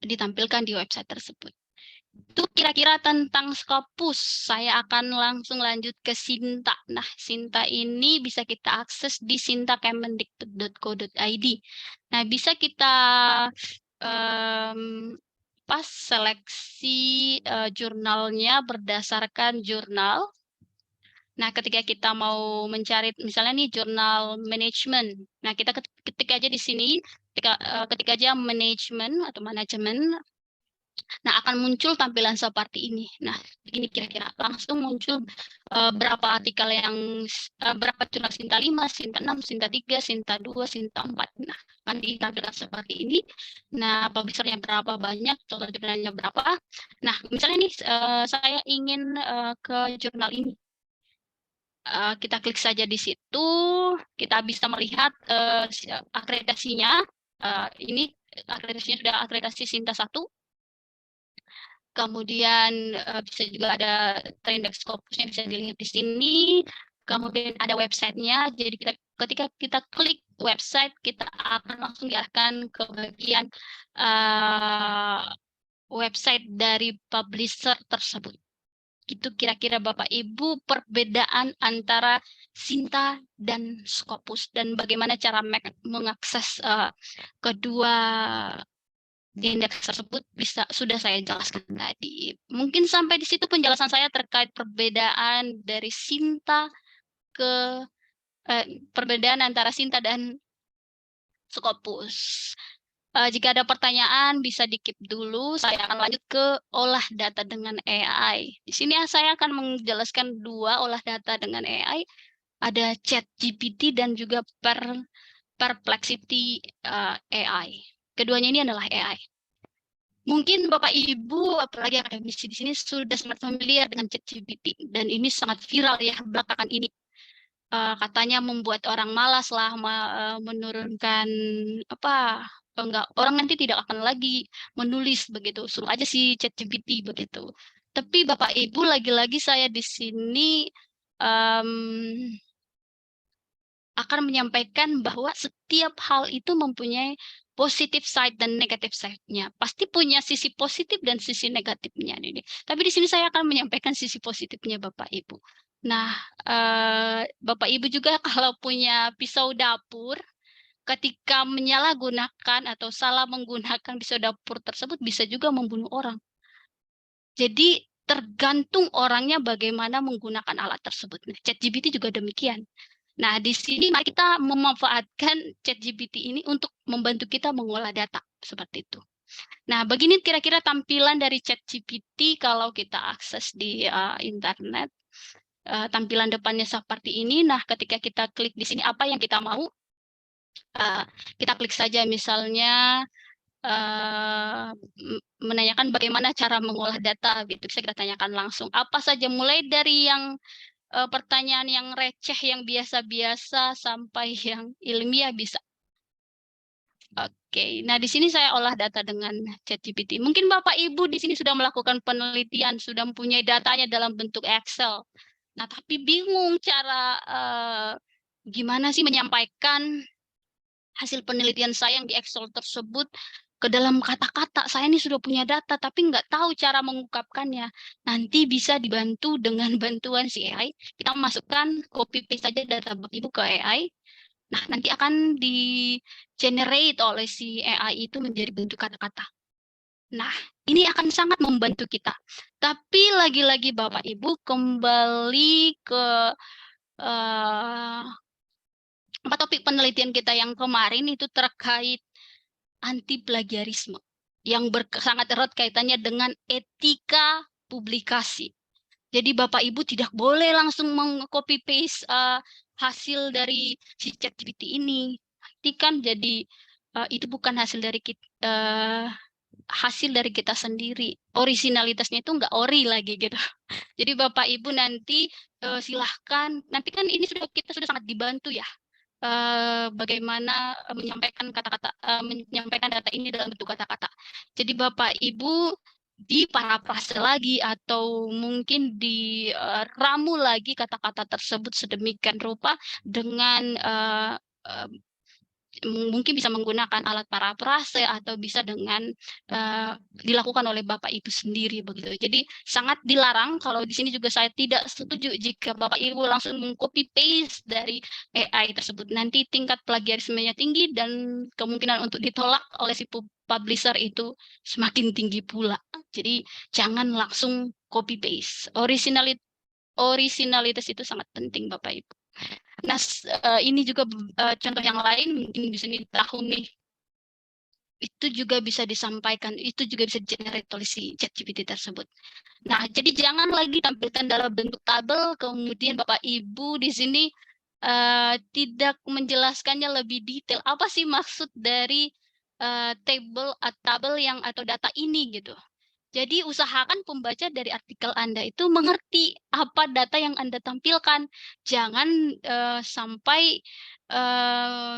ditampilkan di website tersebut. Itu kira-kira tentang Scopus. Saya akan langsung lanjut ke Sinta. Nah, Sinta ini bisa kita akses di sintakemendikbud.co.id. Nah, bisa kita seleksi jurnalnya berdasarkan jurnal. Nah, ketika kita mau mencari misalnya nih jurnal manajemen. Nah, kita ketik aja di sini, ketik aja manajemen atau manajemen. Nah, akan muncul tampilan seperti ini. Nah, ini kira-kira langsung muncul berapa artikel yang berapa jurnal Sinta 5, Sinta 6, Sinta 3, Sinta 2, Sinta 4. Nah, akan ditampilkan seperti ini. Nah, publishernya berapa banyak, total jurnalnya berapa. Nah, misalnya nih saya ingin ke jurnal ini. Kita klik saja di situ, kita bisa melihat akreditasinya. Ini akreditasinya sudah akreditasi Sinta 1. Kemudian bisa juga ada trending Scopusnya bisa dilihat di sini. Kemudian ada websitenya. Jadi ketika kita klik website, kita akan langsung diarahkan ke bagian website dari publisher tersebut. Itu kira-kira Bapak Ibu perbedaan antara Sinta dan Scopus dan bagaimana cara mengakses kedua indeks tersebut sudah saya jelaskan tadi. Mungkin sampai di situ penjelasan saya terkait perbedaan dari Sinta ke perbedaan antara Sinta dan Scopus. Jika ada pertanyaan bisa di-keep dulu. Saya akan lanjut ke olah data dengan AI. Di sini saya akan menjelaskan 2 olah data dengan AI. Ada ChatGPT dan juga Perplexity AI. Keduanya ini adalah AI. Mungkin Bapak Ibu, apalagi akademisi di sini sudah sangat familiar dengan ChatGPT dan ini sangat viral ya belakangan ini. Katanya membuat orang malas lah menurunkan orang nanti tidak akan lagi menulis begitu, suruh aja si ChatGPT begitu. Tapi Bapak Ibu lagi-lagi saya di sini akan menyampaikan bahwa setiap hal itu mempunyai positif side dan negatif side-nya. Pasti punya sisi positif dan sisi negatifnya. Tapi di sini saya akan menyampaikan sisi positifnya Bapak Ibu. Nah, Bapak Ibu juga kalau punya pisau dapur, ketika menyalahgunakan atau salah menggunakan pisau dapur tersebut bisa juga membunuh orang. Jadi tergantung orangnya bagaimana menggunakan alat tersebut. Nah, ChatGPT juga demikian. Nah, di sini mari kita memanfaatkan ChatGPT ini untuk membantu kita mengolah data seperti itu. Nah, begini kira-kira tampilan dari ChatGPT kalau kita akses di internet. Tampilan depannya seperti ini. Nah, ketika kita klik di sini apa yang kita mau, kita klik saja misalnya menanyakan bagaimana cara mengolah data gitu. Bisa kita tanyakan langsung. Apa saja mulai dari yang pertanyaan yang receh, yang biasa-biasa sampai yang ilmiah bisa. Oke, nah di sini saya olah data dengan ChatGPT. Mungkin Bapak Ibu di sini sudah melakukan penelitian, sudah mempunyai datanya dalam bentuk Excel. Nah, tapi bingung cara gimana sih menyampaikan hasil penelitian saya yang di Excel tersebut ke dalam kata-kata. Saya ini sudah punya data, tapi nggak tahu cara mengungkapkannya. Nanti bisa dibantu dengan bantuan si AI. Kita masukkan, copy paste saja data Ibu ke AI. Nah, nanti akan di-generate oleh si AI itu menjadi bentuk kata-kata. Nah, ini akan sangat membantu kita. Tapi lagi-lagi Bapak Ibu kembali ke topik penelitian kita yang kemarin itu terkait anti plagiarisme yang sangat erat kaitannya dengan etika publikasi. Jadi Bapak Ibu tidak boleh langsung meng-copy paste hasil dari si ChatGPT ini. Nanti kan jadi itu bukan hasil dari kita sendiri. Originalitasnya itu nggak ori lagi gitu. Jadi Bapak Ibu nanti silahkan. Nanti kan ini kita sudah sangat dibantu ya. Bagaimana menyampaikan menyampaikan data ini dalam bentuk kata-kata. Jadi Bapak Ibu diparafrase lagi atau mungkin diramu lagi kata-kata tersebut sedemikian rupa dengan mungkin bisa menggunakan alat paraprase atau bisa dengan dilakukan oleh Bapak Ibu sendiri begitu. Jadi sangat dilarang. Kalau di sini juga saya tidak setuju jika Bapak Ibu langsung meng-copy paste dari AI tersebut. Nanti tingkat plagiarismenya tinggi dan kemungkinan untuk ditolak oleh si publisher itu semakin tinggi pula. Jadi jangan langsung copy paste. Originalitas itu sangat penting Bapak Ibu. Nah, ini juga contoh yang lain mungkin di sini tahu nih. Itu juga bisa disampaikan, itu juga bisa generate oleh si ChatGPT tersebut. Nah, jadi jangan lagi tampilkan dalam bentuk tabel, kemudian Bapak Ibu di sini tidak menjelaskannya lebih detail. Apa sih maksud dari tabel yang atau data ini gitu. Jadi usahakan pembaca dari artikel Anda itu mengerti apa data yang Anda tampilkan. Jangan sampai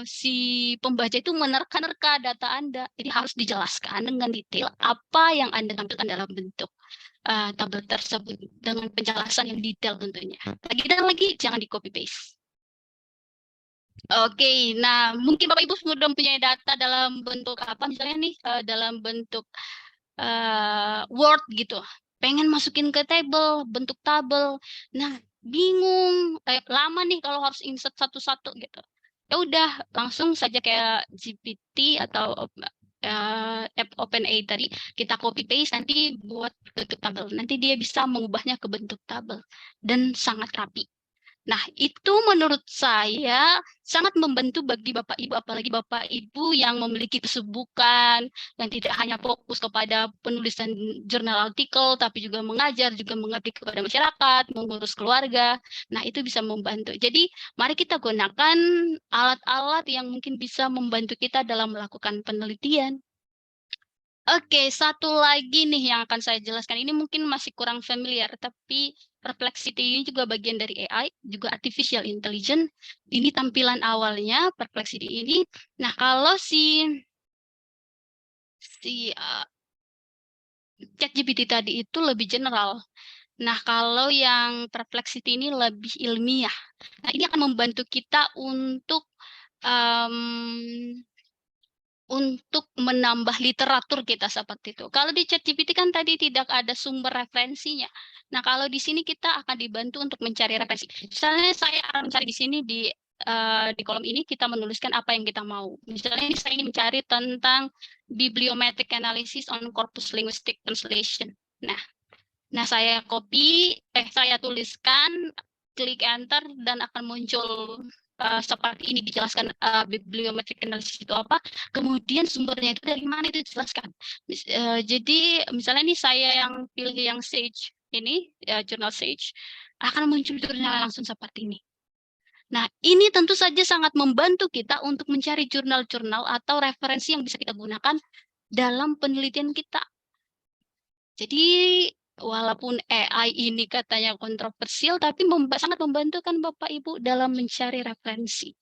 si pembaca itu menerka-nerka data Anda. Jadi harus dijelaskan dengan detail apa yang Anda tampilkan dalam bentuk tabel tersebut dengan penjelasan yang detail tentunya. Lagi dan lagi jangan di copy paste. Oke, nah mungkin Bapak Ibu sudah mempunyai data dalam bentuk apa misalnya nih dalam bentuk Word gitu, pengen masukin ke table, bentuk tabel. Nah, bingung, lama nih kalau harus insert satu-satu gitu. Ya udah, langsung saja kayak GPT atau app OpenAI tadi, kita copy paste nanti buat bentuk tabel. Nanti dia bisa mengubahnya ke bentuk tabel dan sangat rapi. Nah, itu menurut saya sangat membantu bagi Bapak Ibu, apalagi Bapak Ibu yang memiliki kesibukan, yang tidak hanya fokus kepada penulisan jurnal artikel, tapi juga mengajar, juga mengabdi kepada masyarakat, mengurus keluarga. Nah, itu bisa membantu. Jadi, mari kita gunakan alat-alat yang mungkin bisa membantu kita dalam melakukan penelitian. Oke, satu lagi nih yang akan saya jelaskan. Ini mungkin masih kurang familiar, tapi Perplexity ini juga bagian dari AI, juga artificial intelligence. Ini tampilan awalnya Perplexity ini. Nah, kalau si ChatGPT tadi itu lebih general. Nah, kalau yang Perplexity ini lebih ilmiah. Nah, ini akan membantu kita untuk menambah literatur kita seperti itu. Kalau di ChatGPT kan tadi tidak ada sumber referensinya. Nah, kalau di sini kita akan dibantu untuk mencari referensi. Misalnya saya akan mencari di sini di kolom ini kita menuliskan apa yang kita mau. Misalnya ini saya ingin mencari tentang bibliometric analysis on corpus linguistic translation. Nah saya saya tuliskan, klik enter dan akan muncul seperti ini dijelaskan bibliometric analysis itu apa, kemudian sumbernya itu dari mana itu dijelaskan. Jadi misalnya ini saya yang pilih yang Sage ini, jurnal Sage, akan muncul jurnal langsung seperti ini. Nah, ini tentu saja sangat membantu kita untuk mencari jurnal-jurnal atau referensi yang bisa kita gunakan dalam penelitian kita. Jadi walaupun AI ini katanya kontroversial, tapi sangat membantu kan Bapak Ibu dalam mencari referensi.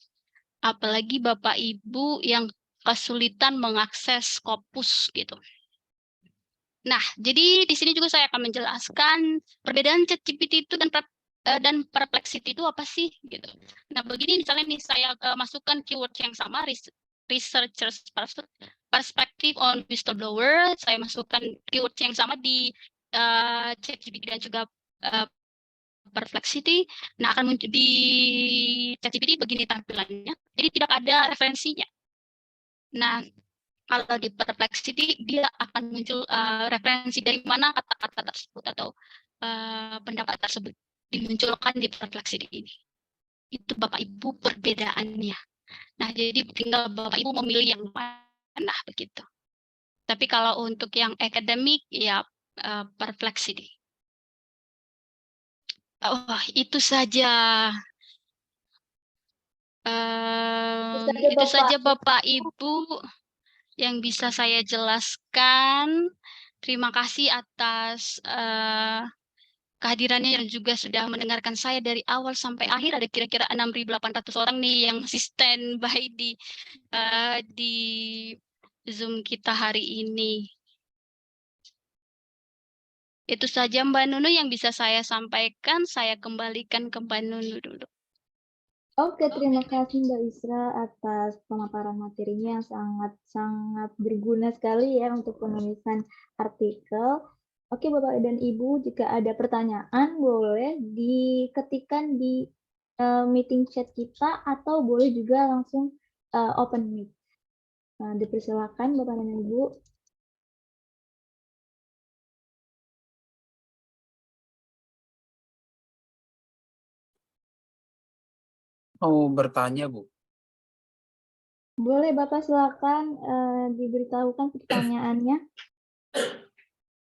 Apalagi Bapak Ibu yang kesulitan mengakses Scopus gitu. Nah, jadi di sini juga saya akan menjelaskan perbedaan ChatGPT itu dan Perplexity itu apa sih gitu. Nah, begini misalnya nih saya masukkan keyword yang sama, researchers perspective on whistleblower, saya masukkan keyword yang sama di ChatGPT dan juga Perplexity. Nah, akan muncul di ChatGPT begini tampilannya. Jadi tidak ada referensinya. Nah, kalau di Perplexity dia akan muncul referensi dari mana kata-kata tersebut atau pendapat tersebut dimunculkan di Perplexity ini. Itu Bapak Ibu perbedaannya. Nah, jadi tinggal Bapak Ibu memilih yang mana begitu. Tapi kalau untuk yang akademik ya Perplexity. Oh, itu saja. Itu saja Bapak Ibu yang bisa saya jelaskan. Terima kasih atas kehadirannya yang juga sudah mendengarkan saya dari awal sampai akhir. Ada kira-kira 6.800 orang nih yang masih standby di Zoom kita hari ini. Itu saja Mbak Nunu yang bisa saya sampaikan. Saya kembalikan ke Mbak Nunu dulu. Oke, terima kasih Mbak Isra atas pemaparan materinya yang sangat-sangat berguna sekali ya untuk penulisan artikel. Oke, Bapak dan Ibu, jika ada pertanyaan boleh diketikkan di meeting chat kita atau boleh juga langsung open mic. Dipersilakan Bapak dan Ibu. Mau bertanya, Bu. Boleh Bapak silakan diberitahukan pertanyaannya.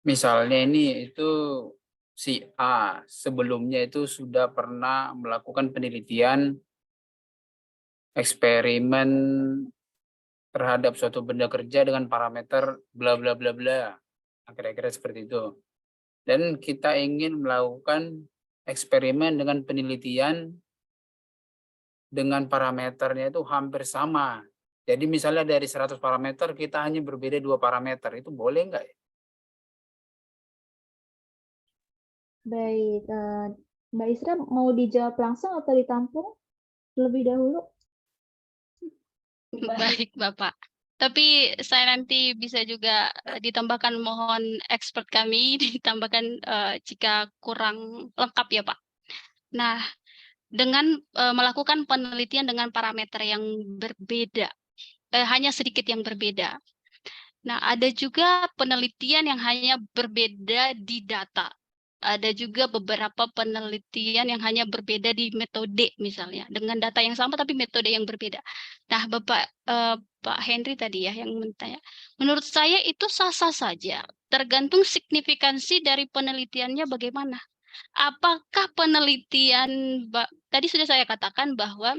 Misalnya ini itu si A sebelumnya itu sudah pernah melakukan penelitian eksperimen terhadap suatu benda kerja dengan parameter bla bla bla bla. Kira-kira seperti itu. Dan kita ingin melakukan eksperimen dengan penelitian dengan parameternya itu hampir sama. Jadi misalnya dari 100 parameter kita hanya berbeda 2 parameter. Itu boleh nggak ya? Baik, Mbak Isra mau dijawab langsung atau ditampung terlebih dahulu? Baik, Bapak. Tapi saya nanti bisa juga ditambahkan, mohon expert kami ditambahkan jika kurang lengkap ya, Pak. Nah, dengan melakukan penelitian dengan parameter yang berbeda, hanya sedikit yang berbeda. Nah, ada juga penelitian yang hanya berbeda di data. Ada juga beberapa penelitian yang hanya berbeda di metode misalnya, dengan data yang sama tapi metode yang berbeda. Nah, Pak Henry tadi ya yang bertanya, menurut saya itu sah-sah saja, tergantung signifikansi dari penelitiannya bagaimana. Apakah penelitian, tadi sudah saya katakan bahwa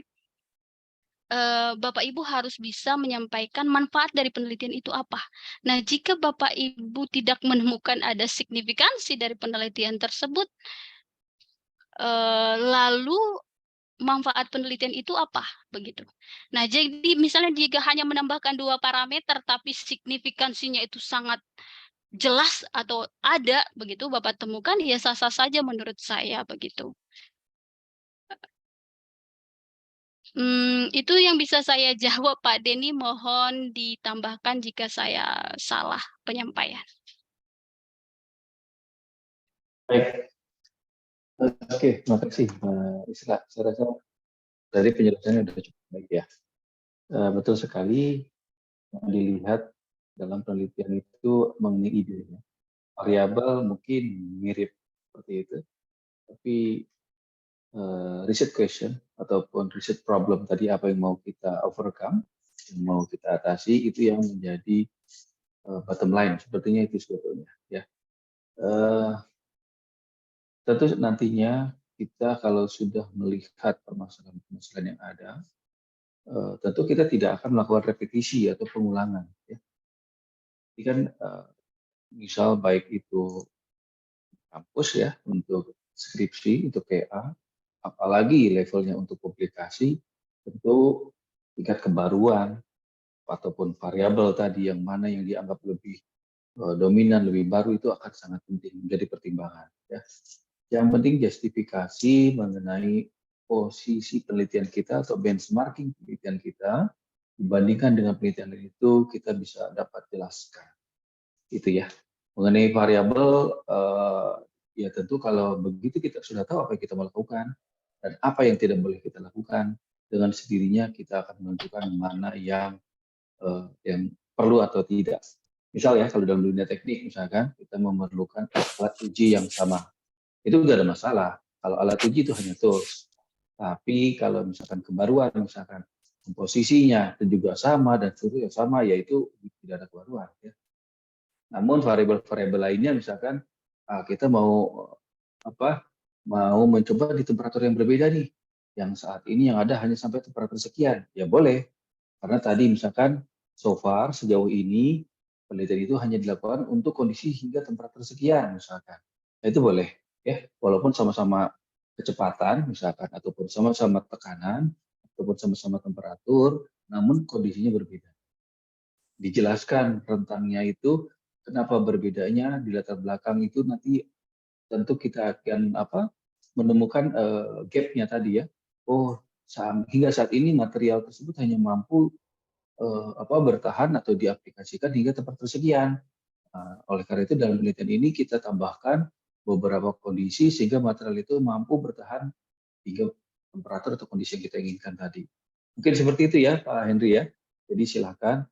Bapak Ibu harus bisa menyampaikan manfaat dari penelitian itu apa. Nah, jika Bapak Ibu tidak menemukan ada signifikansi dari penelitian tersebut, lalu manfaat penelitian itu apa? Begitu. Nah, jadi misalnya jika hanya menambahkan 2 parameter, tapi signifikansinya itu sangat jelas atau ada, begitu Bapak temukan, ya sah-sah saja menurut saya, begitu. Itu yang bisa saya jawab, Pak Denny. Mohon ditambahkan jika saya salah penyampaian. Baik. Oke, terima kasih Mbak Isra. Saya rasa dari penjelasannya sudah cukup baik ya. Betul sekali yang dilihat dalam penelitian itu mengenai idenya. Variabel mungkin mirip seperti itu, tapi riset question ataupun riset problem tadi apa yang mau kita overcome, yang mau kita atasi itu yang menjadi bottom line. Sepertinya itu sebetulnya ya. Tentu nantinya kita kalau sudah melihat permasalahan-permasalahan yang ada, tentu kita tidak akan melakukan repetisi atau pengulangan. Ya. Jadi kan misal baik itu kampus ya untuk skripsi, untuk PA, apalagi levelnya untuk publikasi, tentu tingkat kebaruan ataupun variabel tadi yang mana yang dianggap lebih dominan, lebih baru itu akan sangat penting menjadi pertimbangan. Ya. Yang penting justifikasi mengenai posisi penelitian kita atau benchmarking penelitian kita dibandingkan dengan penelitian itu kita bisa dapat jelaskan. Itu ya. Mengenai variabel, ya tentu kalau begitu kita sudah tahu apa yang kita mau lakukan dan apa yang tidak boleh kita lakukan, dengan sendirinya kita akan menentukan mana yang perlu atau tidak. Misal ya, kalau dalam dunia teknik misalkan kita memerlukan alat uji yang sama, itu tidak ada masalah. Kalau alat uji itu hanya tools. Tapi kalau misalkan kebaruan, misalkan komposisinya itu juga sama dan seluruhnya sama, yaitu tidak ada kebaruan. Ya. Namun variabel-variabel lainnya misalkan kita mau mencoba di temperatur yang berbeda nih, yang saat ini yang ada hanya sampai temperatur sekian, ya boleh. Karena tadi misalkan so far sejauh ini penelitian itu hanya dilakukan untuk kondisi hingga temperatur sekian misalkan. Nah, itu boleh ya, walaupun sama-sama kecepatan misalkan ataupun sama-sama tekanan ataupun sama-sama temperatur, namun kondisinya berbeda. Dijelaskan rentangnya itu kenapa berbedanya di latar belakang itu nanti tentu kita akan menemukan gap-nya tadi ya. Oh, hingga saat ini material tersebut hanya mampu bertahan atau diaplikasikan hingga tempat persekian. Oleh karena itu dalam penelitian ini kita tambahkan beberapa kondisi sehingga material itu mampu bertahan hingga temperatur atau kondisi yang kita inginkan tadi. Mungkin seperti itu ya Pak Henry ya. Jadi silakan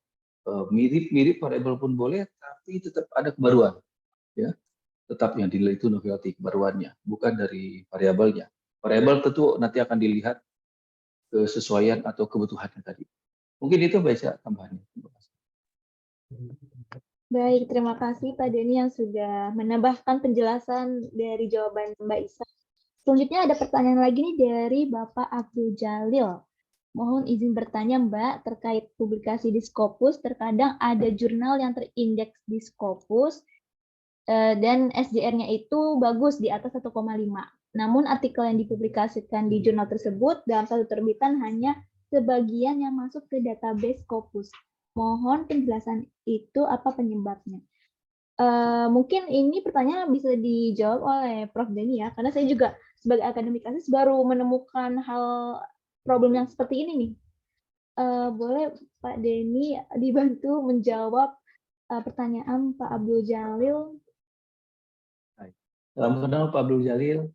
mirip-mirip variabel pun boleh, tapi tetap ada kebaruan. Ya, tetap yang dinilai itu novelty kebaruannya, bukan dari variabelnya. Variabel tentu nanti akan dilihat kesesuaian atau kebutuhannya tadi. Mungkin itu baca tambahannya. Baik, terima kasih Pak Denny yang sudah menambahkan penjelasan dari jawaban Mbak Isa. Selanjutnya ada pertanyaan lagi nih dari Bapak Abdul Jalil. Mohon izin bertanya Mbak, terkait publikasi di Scopus, terkadang ada jurnal yang terindeks di Scopus, dan SJR-nya itu bagus di atas 1,5. Namun artikel yang dipublikasikan di jurnal tersebut dalam satu terbitan hanya sebagian yang masuk ke database Scopus. Mohon penjelasan itu apa penyebabnya. Mungkin ini pertanyaan bisa dijawab oleh Prof. Denny ya, karena saya juga sebagai akademik ASIS baru menemukan problem yang seperti ini nih. Boleh Pak Denny dibantu menjawab pertanyaan Pak Abdul Jalil? Salam kenal Pak Abdul Jalil.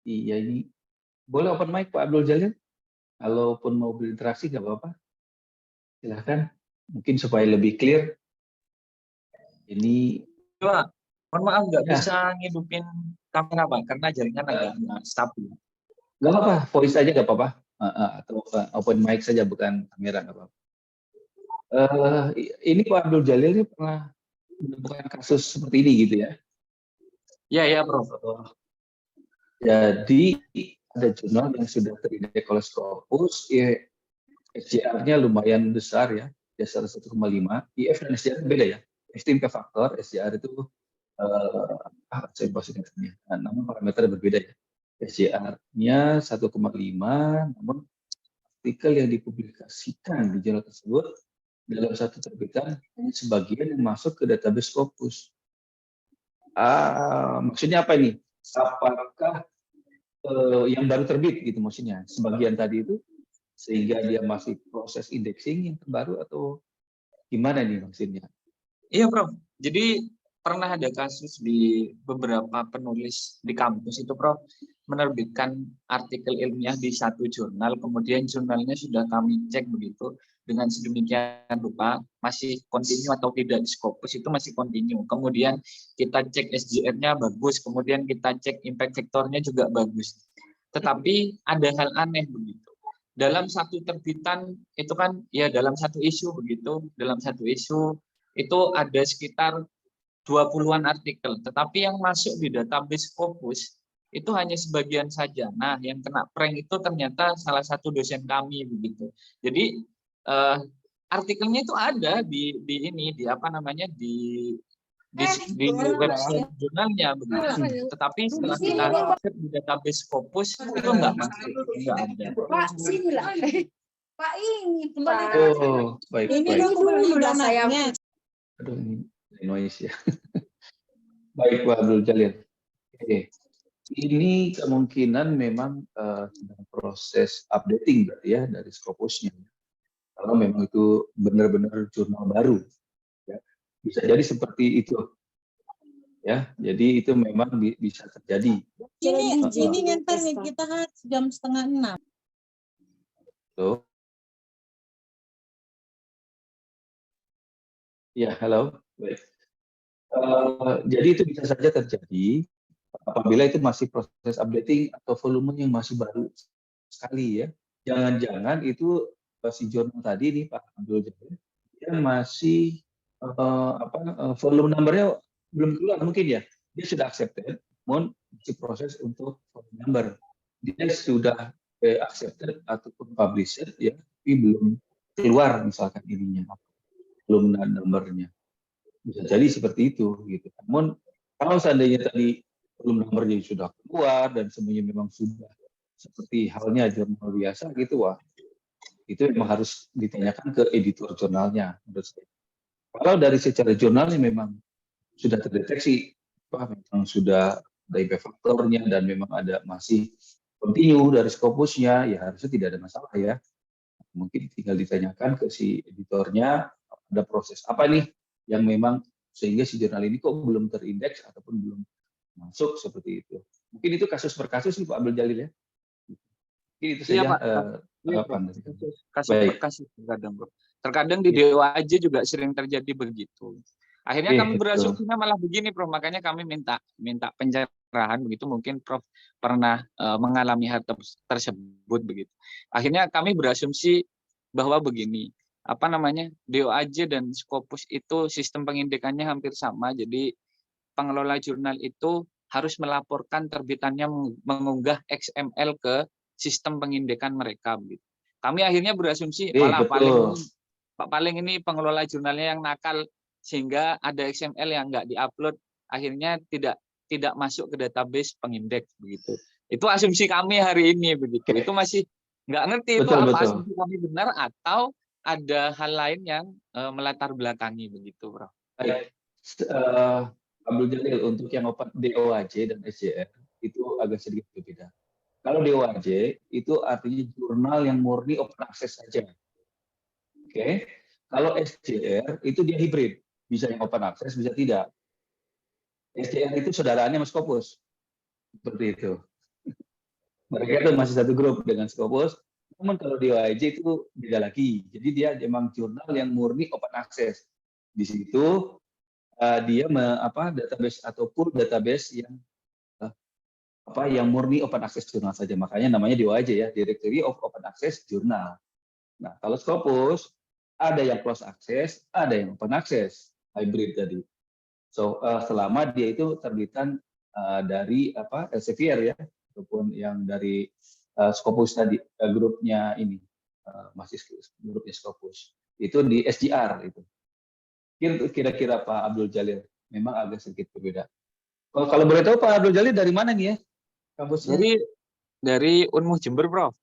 Iya ini boleh open mic Pak Abdul Jalil. Kalaupun mau berinteraksi nggak apa-apa. Silahkan. Mungkin supaya lebih clear. Ini. Pak, mohon maaf nggak Ya. bisa ngidupin kamera Pak, karena jaringan agak nggak stabil. Nggak apa-apa, voice aja nggak apa-apa. Atau open mic saja, bukan kamera, nggak apa-apa. Ini Pak Abdul Jalil ini pernah menemukan kasus seperti ini gitu ya? Iya, Prof. Jadi ada jurnal yang sudah terindeks oleh Scopus, SJR-nya lumayan besar ya, dasar 1,5. IF dan SJR beda ya. Esteem ke faktor, SJR itu saya bahasanya, namun parameter berbeda ya. SJR-nya 1,5, namun artikel yang dipublikasikan di jurnal tersebut dalam satu terbitan hanya sebagian yang masuk ke database Scopus. Maksudnya apa ini? Apakah yang baru terbit gitu maksudnya? Sebagian tadi itu sehingga dia masih proses indexing yang terbaru atau gimana nih maksudnya? Iya, Prof. Jadi pernah ada kasus di beberapa penulis di kampus itu, Prof, menerbitkan artikel ilmiah di satu jurnal, kemudian jurnalnya sudah kami cek begitu, dengan sedemikian rupa masih kontinu atau tidak di Scopus itu masih kontinu. Kemudian kita cek SJR-nya bagus, kemudian kita cek impact factor-nya juga bagus. Tetapi ada hal aneh begitu. Dalam satu terbitan itu kan ya dalam satu isu begitu, dalam satu isu itu ada sekitar 20-an artikel, tetapi yang masuk di database Scopus itu hanya sebagian saja. Nah, yang kena prank itu ternyata salah satu dosen kami begitu. Jadi artikelnya itu ada di website jurnalnya begitu. Tetapi setelah kita cek di database Scopus itu enggak masuk, enggak ada. Pak, sini lah. Pak ini Pak. Oh, baik. Ini dulu saya. Aduh, ini noise ya. Baik Pak Abdul Jalil. Oke. Ini kemungkinan memang sedang proses updating berarti ya dari Scopusnya. Kalau memang itu benar-benar jurnal baru, ya. Bisa jadi seperti itu, ya. Jadi itu memang bisa terjadi. Ini ngantar nih kita jam 5:30. Halo. Ya, halo. Baik. Jadi itu bisa saja terjadi apabila itu masih proses updating atau volume yang masih baru sekali ya. Jangan-jangan itu si jurnal tadi nih Pak Abdul Jalil dia masih volume number-nya belum keluar mungkin ya. Dia sudah accepted, namun masih proses untuk volume number. Dia sudah accepted ataupun published ya, tapi belum keluar misalkan ininya, belum number-nya. Bisa jadi seperti itu gitu. Namun kalau seandainya tadi belum nomornya sudah keluar dan semuanya memang sudah seperti halnya jurnal biasa gitu, wah itu memang harus ditanyakan ke editor jurnalnya menurut saya. Kalau dari secara jurnalnya memang sudah terdeteksi, memang sudah ada impact faktornya dan memang ada masih continue dari Scopusnya, ya harusnya tidak ada masalah ya. Mungkin tinggal ditanyakan ke si editornya, ada proses apa nih yang memang sehingga si jurnal ini kok belum terindeks ataupun belum masuk seperti itu. Mungkin itu kasus per kasus sih Pak Abdul Jalil ya. Mungkin itu Iya saja Pak. Iya, Bro. tanggapan dari kami. Kasus Baik. per kasus terkadang, Bro. Terkadang di DOAJ juga sering terjadi begitu. Akhirnya kami Betul. berasumsinya malah begini, Prof. Makanya kami minta pencerahan begitu. Mungkin Prof pernah mengalami hal tersebut begitu. Akhirnya kami berasumsi bahwa begini, apa namanya, DOAJ dan Scopus itu sistem pengindekannya hampir sama. Jadi pengelola jurnal itu harus melaporkan terbitannya mengunggah XML ke sistem pengindekan mereka begitu. Kami akhirnya berasumsi malah paling ini pengelola jurnalnya yang nakal sehingga ada XML yang nggak diupload, akhirnya tidak masuk ke database pengindeks begitu. Itu asumsi kami hari ini begitu. Itu masih nggak ngerti itu apa asumsi kami benar atau ada hal lain yang melatar belakangi begitu, Bro. Baik. Abdul Jalil, untuk yang DOAJ dan SJR itu agak sedikit berbeda. Kalau DOAJ itu artinya jurnal yang murni open access saja. Oke. Kalau SJR itu dia hibrid, bisa yang open access, bisa tidak. SJR itu saudaraannya sama Scopus. Seperti itu. Mereka itu masih satu grup dengan Scopus. Namun kalau DOAJ itu beda lagi. Jadi dia memang jurnal yang murni open access. Di situ dia database atau pool database yang murni open access jurnal saja. Makanya namanya DOAJ ya, Directory of Open Access Journal. Nah, kalau Scopus ada yang close access, ada yang open access, hybrid tadi. So selama dia itu terbitan dari Elsevier ya, ataupun yang dari Scopus tadi, grupnya ini masih grupnya Scopus. Itu di SJR itu. Kira-kira Pak Abdul Jalil memang agak sedikit berbeda. Kalau boleh tahu Pak Abdul Jalil dari mana nih ya kampusnya? Dari Unmuh Jember, Prof.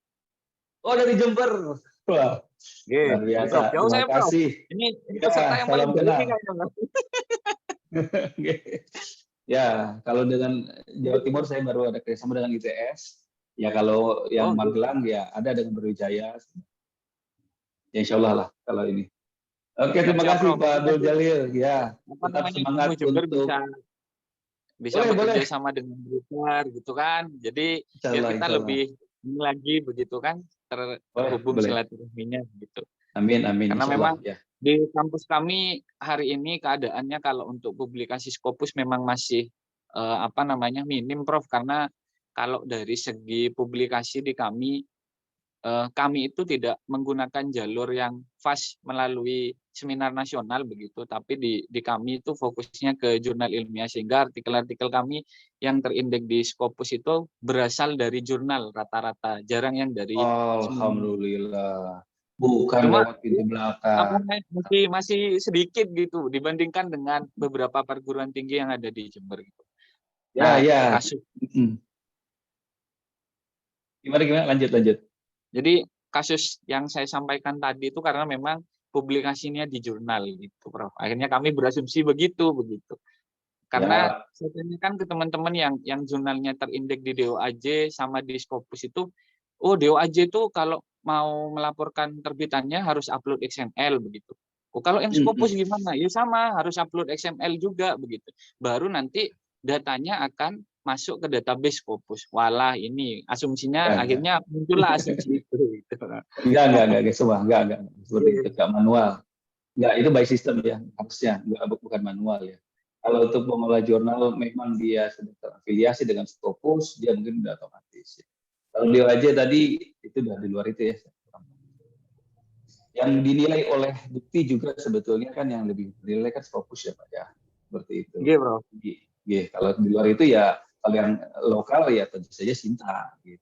Oh, dari Jember. Wah, luar biasa. Jauh Terima saya, Prof. kasih. Ini peserta yang paling kenal. ini kayaknya. Ya, kalau dengan Jawa Timur saya baru ada kerjasama dengan ITS. Ya kalau yang Magelang ya ada dengan Brawijaya. Ya insya Allah lah kalau ini. Oke, terima kasih Pak Abdul Jalil. Ya, tetap semangat untuk bisa bekerja sama dengan Bruker gitu kan. Jadi biar kita lebih lagi begitu kan terhubung silaturahminya gitu. Amin. Karena memang di kampus kami hari ini keadaannya kalau untuk publikasi Scopus memang masih minim, Prof, karena kalau dari segi publikasi di kami itu tidak menggunakan jalur yang fast melalui seminar nasional begitu, tapi di kami itu fokusnya ke jurnal ilmiah sehingga artikel-artikel kami yang terindeks di Scopus itu berasal dari jurnal rata-rata, jarang yang dari Alhamdulillah. Bukan lewat pintu belakang. Masih sedikit gitu dibandingkan dengan beberapa perguruan tinggi yang ada di Jember gitu. Ya. Gimana? Lanjut. Jadi kasus yang saya sampaikan tadi itu karena memang publikasinya di jurnal gitu, Prof. Akhirnya kami berasumsi begitu. Karena saya tanyakan ke teman-teman yang jurnalnya terindeks di DOAJ sama di Scopus itu, DOAJ itu kalau mau melaporkan terbitannya harus upload XML begitu. Kalau yang Scopus gimana? Ya sama, harus upload XML juga begitu. Baru nanti datanya akan masuk ke database Scopus. Walah, ini asumsinya akhirnya muncullah asumsi itu. Enggak semua, enggak. Seperti itu, enggak manual. Enggak, itu by system ya, harusnya, bukan manual ya. Kalau untuk pengelola jurnal memang dia sudah terafiliasi dengan Scopus, dia mungkin sudah otomatis. Kalau DOAJ tadi itu udah di luar itu ya. Yang dinilai oleh bukti juga sebetulnya kan yang lebih dinilai kan Scopus ya Pak ya. Seperti itu. Iya, Bro. Kalau di luar itu ya kalau yang lokal ya tentu saja Sinta gitu.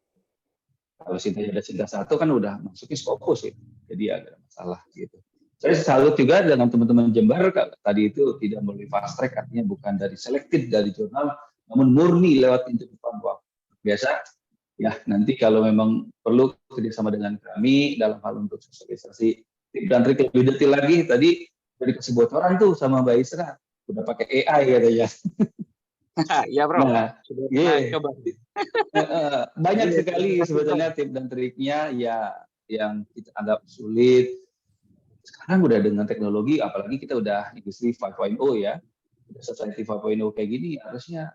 Kalau Sinta ada Sinta 1 kan udah masuknya Scopus ya. Jadi agak masalah gitu. Saya salut juga dengan teman-teman Jember tadi itu tidak melalui fast track, artinya bukan dari selected dari jurnal namun murni lewat pintu depan. Wah, biasa ya. Nanti kalau memang perlu kerjasama dengan kami dalam hal untuk sosialisasi tip dan trik lebih detail lagi, tadi udah dikasih bocoran tuh sama Mbak Isra udah pakai AI katanya. Iya, Bro. Nah, coba. Banyak sekali sebetulnya tips dan triknya ya yang kita anggap sulit. Sekarang udah dengan teknologi, apalagi kita udah industri 5.0 ya, udah society 5.0 kayak gini, harusnya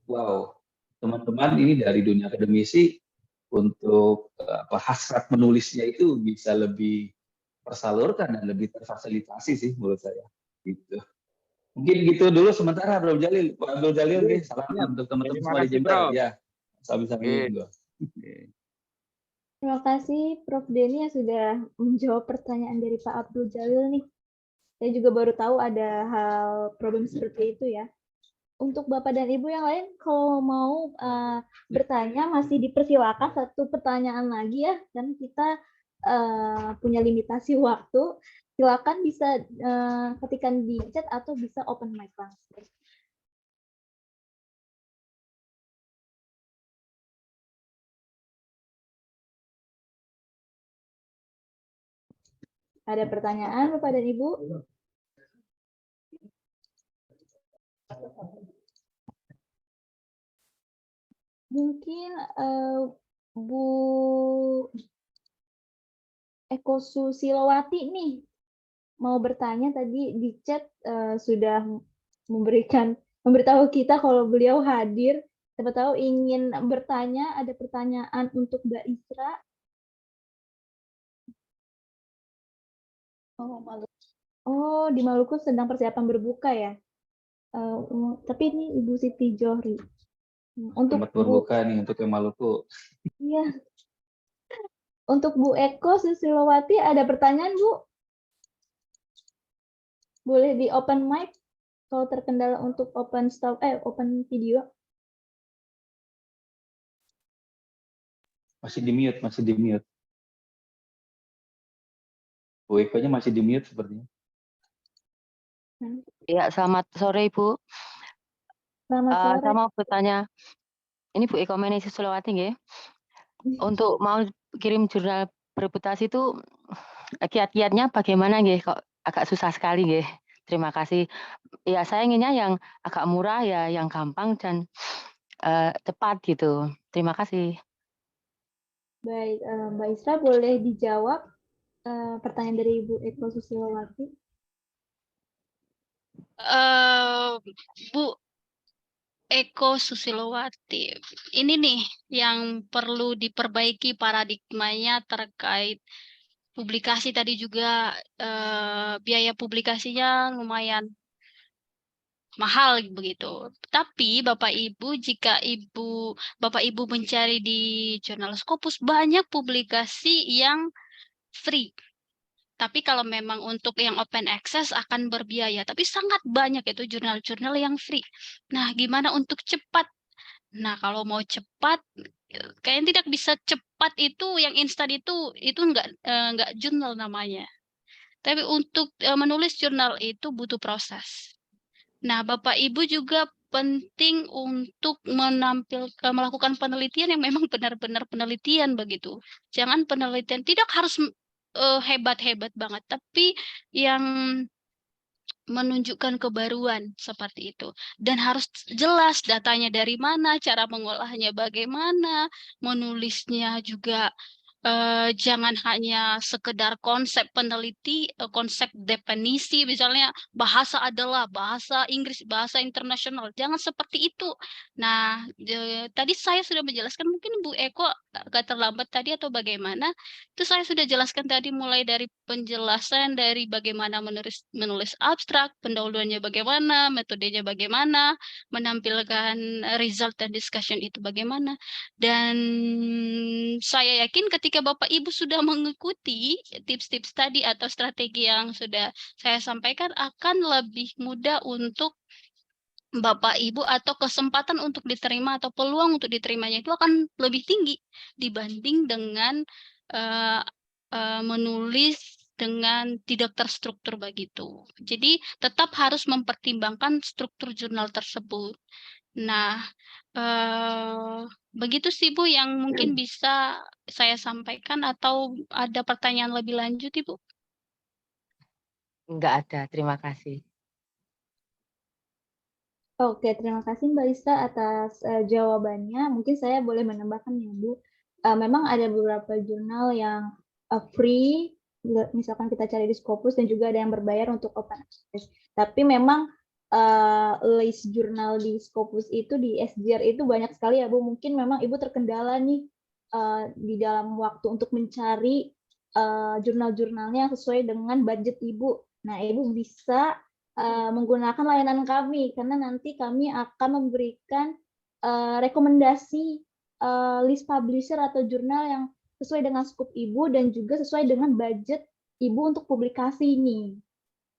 wow, teman-teman ini dari dunia akademisi untuk hasrat menulisnya itu bisa lebih tersalurkan dan lebih terfasilitasi sih menurut saya. Gitu. Mungkin gitu dulu sementara Bro Jalil. Pak Abdul Jalil, salam untuk teman-teman Terima semua di kasih, Jember. Bro. Ya, sambil-sambil Oke. Terima kasih Prof. Denny yang sudah menjawab pertanyaan dari Pak Abdul Jalil nih. Saya juga baru tahu ada hal problem seperti itu ya. Untuk Bapak dan Ibu yang lain, kalau mau bertanya masih dipersilakan satu pertanyaan lagi ya, dan kita punya limitasi waktu. Silakan bisa ketikkan di chat atau bisa open mic langsung. Ada pertanyaan Bapak dan Ibu? Mungkin Bu Eko Susilowati nih mau bertanya, tadi di chat sudah memberitahu kita kalau beliau hadir. Siapa tahu ingin bertanya, ada pertanyaan untuk Mbak Isra. Oh, di Maluku sedang persiapan berbuka ya. Tapi ini Ibu Siti Johri. Untuk Selamat berbuka nih untuk yang Maluku. Iya. Untuk Bu Eko Susilowati ada pertanyaan, Bu? Boleh di open mic kalau terkendala untuk open video. Masih di mute. Bu Eko-nya masih di mute sepertinya. Ya, selamat sore Ibu. Selamat sore. Saya mau bertanya, ini Bu Eko Menisi Sulawati nggih. Untuk mau kirim jurnal bereputasi itu kiat-kiatnya bagaimana nggih? Kok agak susah sekali nggih. Terima kasih. Ya, saya inginnya yang agak murah ya, yang gampang dan cepat gitu. Terima kasih. Baik, Mbak Isra boleh dijawab pertanyaan dari Ibu Eko Susilowati. Bu Eko Susilowati, ini nih yang perlu diperbaiki paradigmanya terkait publikasi tadi juga, biaya publikasinya lumayan mahal begitu. Tapi Bapak Ibu, jika Bapak Ibu mencari di jurnal Scopus, banyak publikasi yang free. Tapi kalau memang untuk yang open access akan berbiaya, tapi sangat banyak itu jurnal-jurnal yang free. Nah, gimana untuk cepat? Nah, kalau mau cepat, kayaknya tidak bisa cepat itu, yang instan itu nggak jurnal namanya. Tapi untuk menulis jurnal itu butuh proses. Nah, Bapak Ibu juga penting untuk melakukan penelitian yang memang benar-benar penelitian begitu. Jangan penelitian, tidak harus hebat-hebat banget, tapi yang menunjukkan kebaruan seperti itu. Dan harus jelas datanya dari mana, cara mengolahnya bagaimana, menulisnya juga jangan hanya sekedar konsep peneliti, konsep definisi, misalnya bahasa adalah bahasa Inggris, bahasa internasional. Jangan seperti itu. Nah, tadi saya sudah menjelaskan, mungkin Bu Eko agak terlambat tadi atau bagaimana. Itu saya sudah jelaskan tadi mulai dari penjelasan dari bagaimana menulis abstrak, pendahuluannya bagaimana, metodenya bagaimana, menampilkan result dan discussion itu bagaimana. Dan saya yakin ketika Bapak Ibu sudah mengikuti tips-tips tadi atau strategi yang sudah saya sampaikan, akan lebih mudah untuk Bapak Ibu atau kesempatan untuk diterima atau peluang untuk diterimanya itu akan lebih tinggi dibanding dengan menulis dengan tidak terstruktur begitu. Jadi tetap harus mempertimbangkan struktur jurnal tersebut. Nah, begitu sih Bu yang mungkin bisa saya sampaikan, atau ada pertanyaan lebih lanjut Ibu? Enggak ada, terima kasih. Oke, terima kasih Mbak Isa atas jawabannya. Mungkin saya boleh menambahkan ya, Bu. Memang ada beberapa jurnal yang free, misalkan kita cari di Scopus, dan juga ada yang berbayar untuk open access. Tapi memang list jurnal di Scopus itu, di SJR itu banyak sekali ya, Bu. Mungkin memang Ibu terkendala nih di dalam waktu untuk mencari jurnal-jurnalnya sesuai dengan budget Ibu. Nah, Ibu bisa menggunakan layanan kami, karena nanti kami akan memberikan rekomendasi list publisher atau jurnal yang sesuai dengan skop Ibu dan juga sesuai dengan budget Ibu untuk publikasi ini.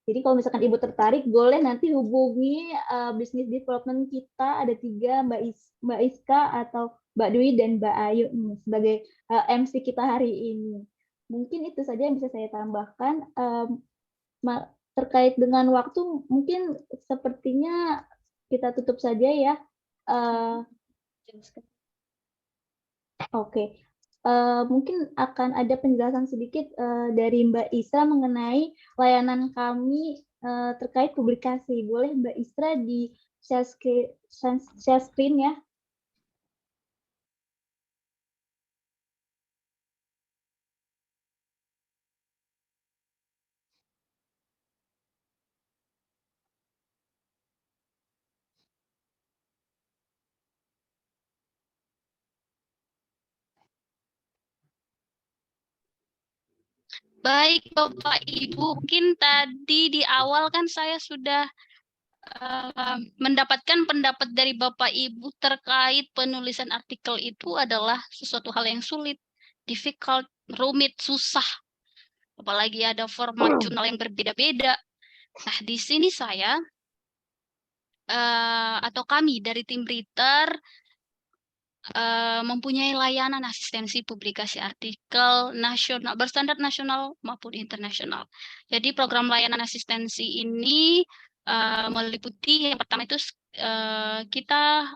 Jadi kalau misalkan Ibu tertarik, boleh nanti hubungi business development kita, ada 3, Mbak Iska atau Mbak Dwi dan Mbak Ayu nih, sebagai MC kita hari ini. Mungkin itu saja yang bisa saya tambahkan. Terkait dengan waktu, mungkin sepertinya kita tutup saja ya. Oke. Mungkin akan ada penjelasan sedikit dari Mbak Isra mengenai layanan kami terkait publikasi. Boleh Mbak Isra di share screen ya. Baik, Bapak Ibu, mungkin tadi di awal kan saya sudah mendapatkan pendapat dari Bapak Ibu terkait penulisan artikel itu adalah sesuatu hal yang sulit, difficult, rumit, susah. Apalagi ada format jurnal yang berbeda-beda. Nah, di sini saya atau kami dari tim Briter mempunyai layanan asistensi publikasi artikel nasional, berstandar nasional maupun internasional. Jadi program layanan asistensi ini meliputi yang pertama itu kita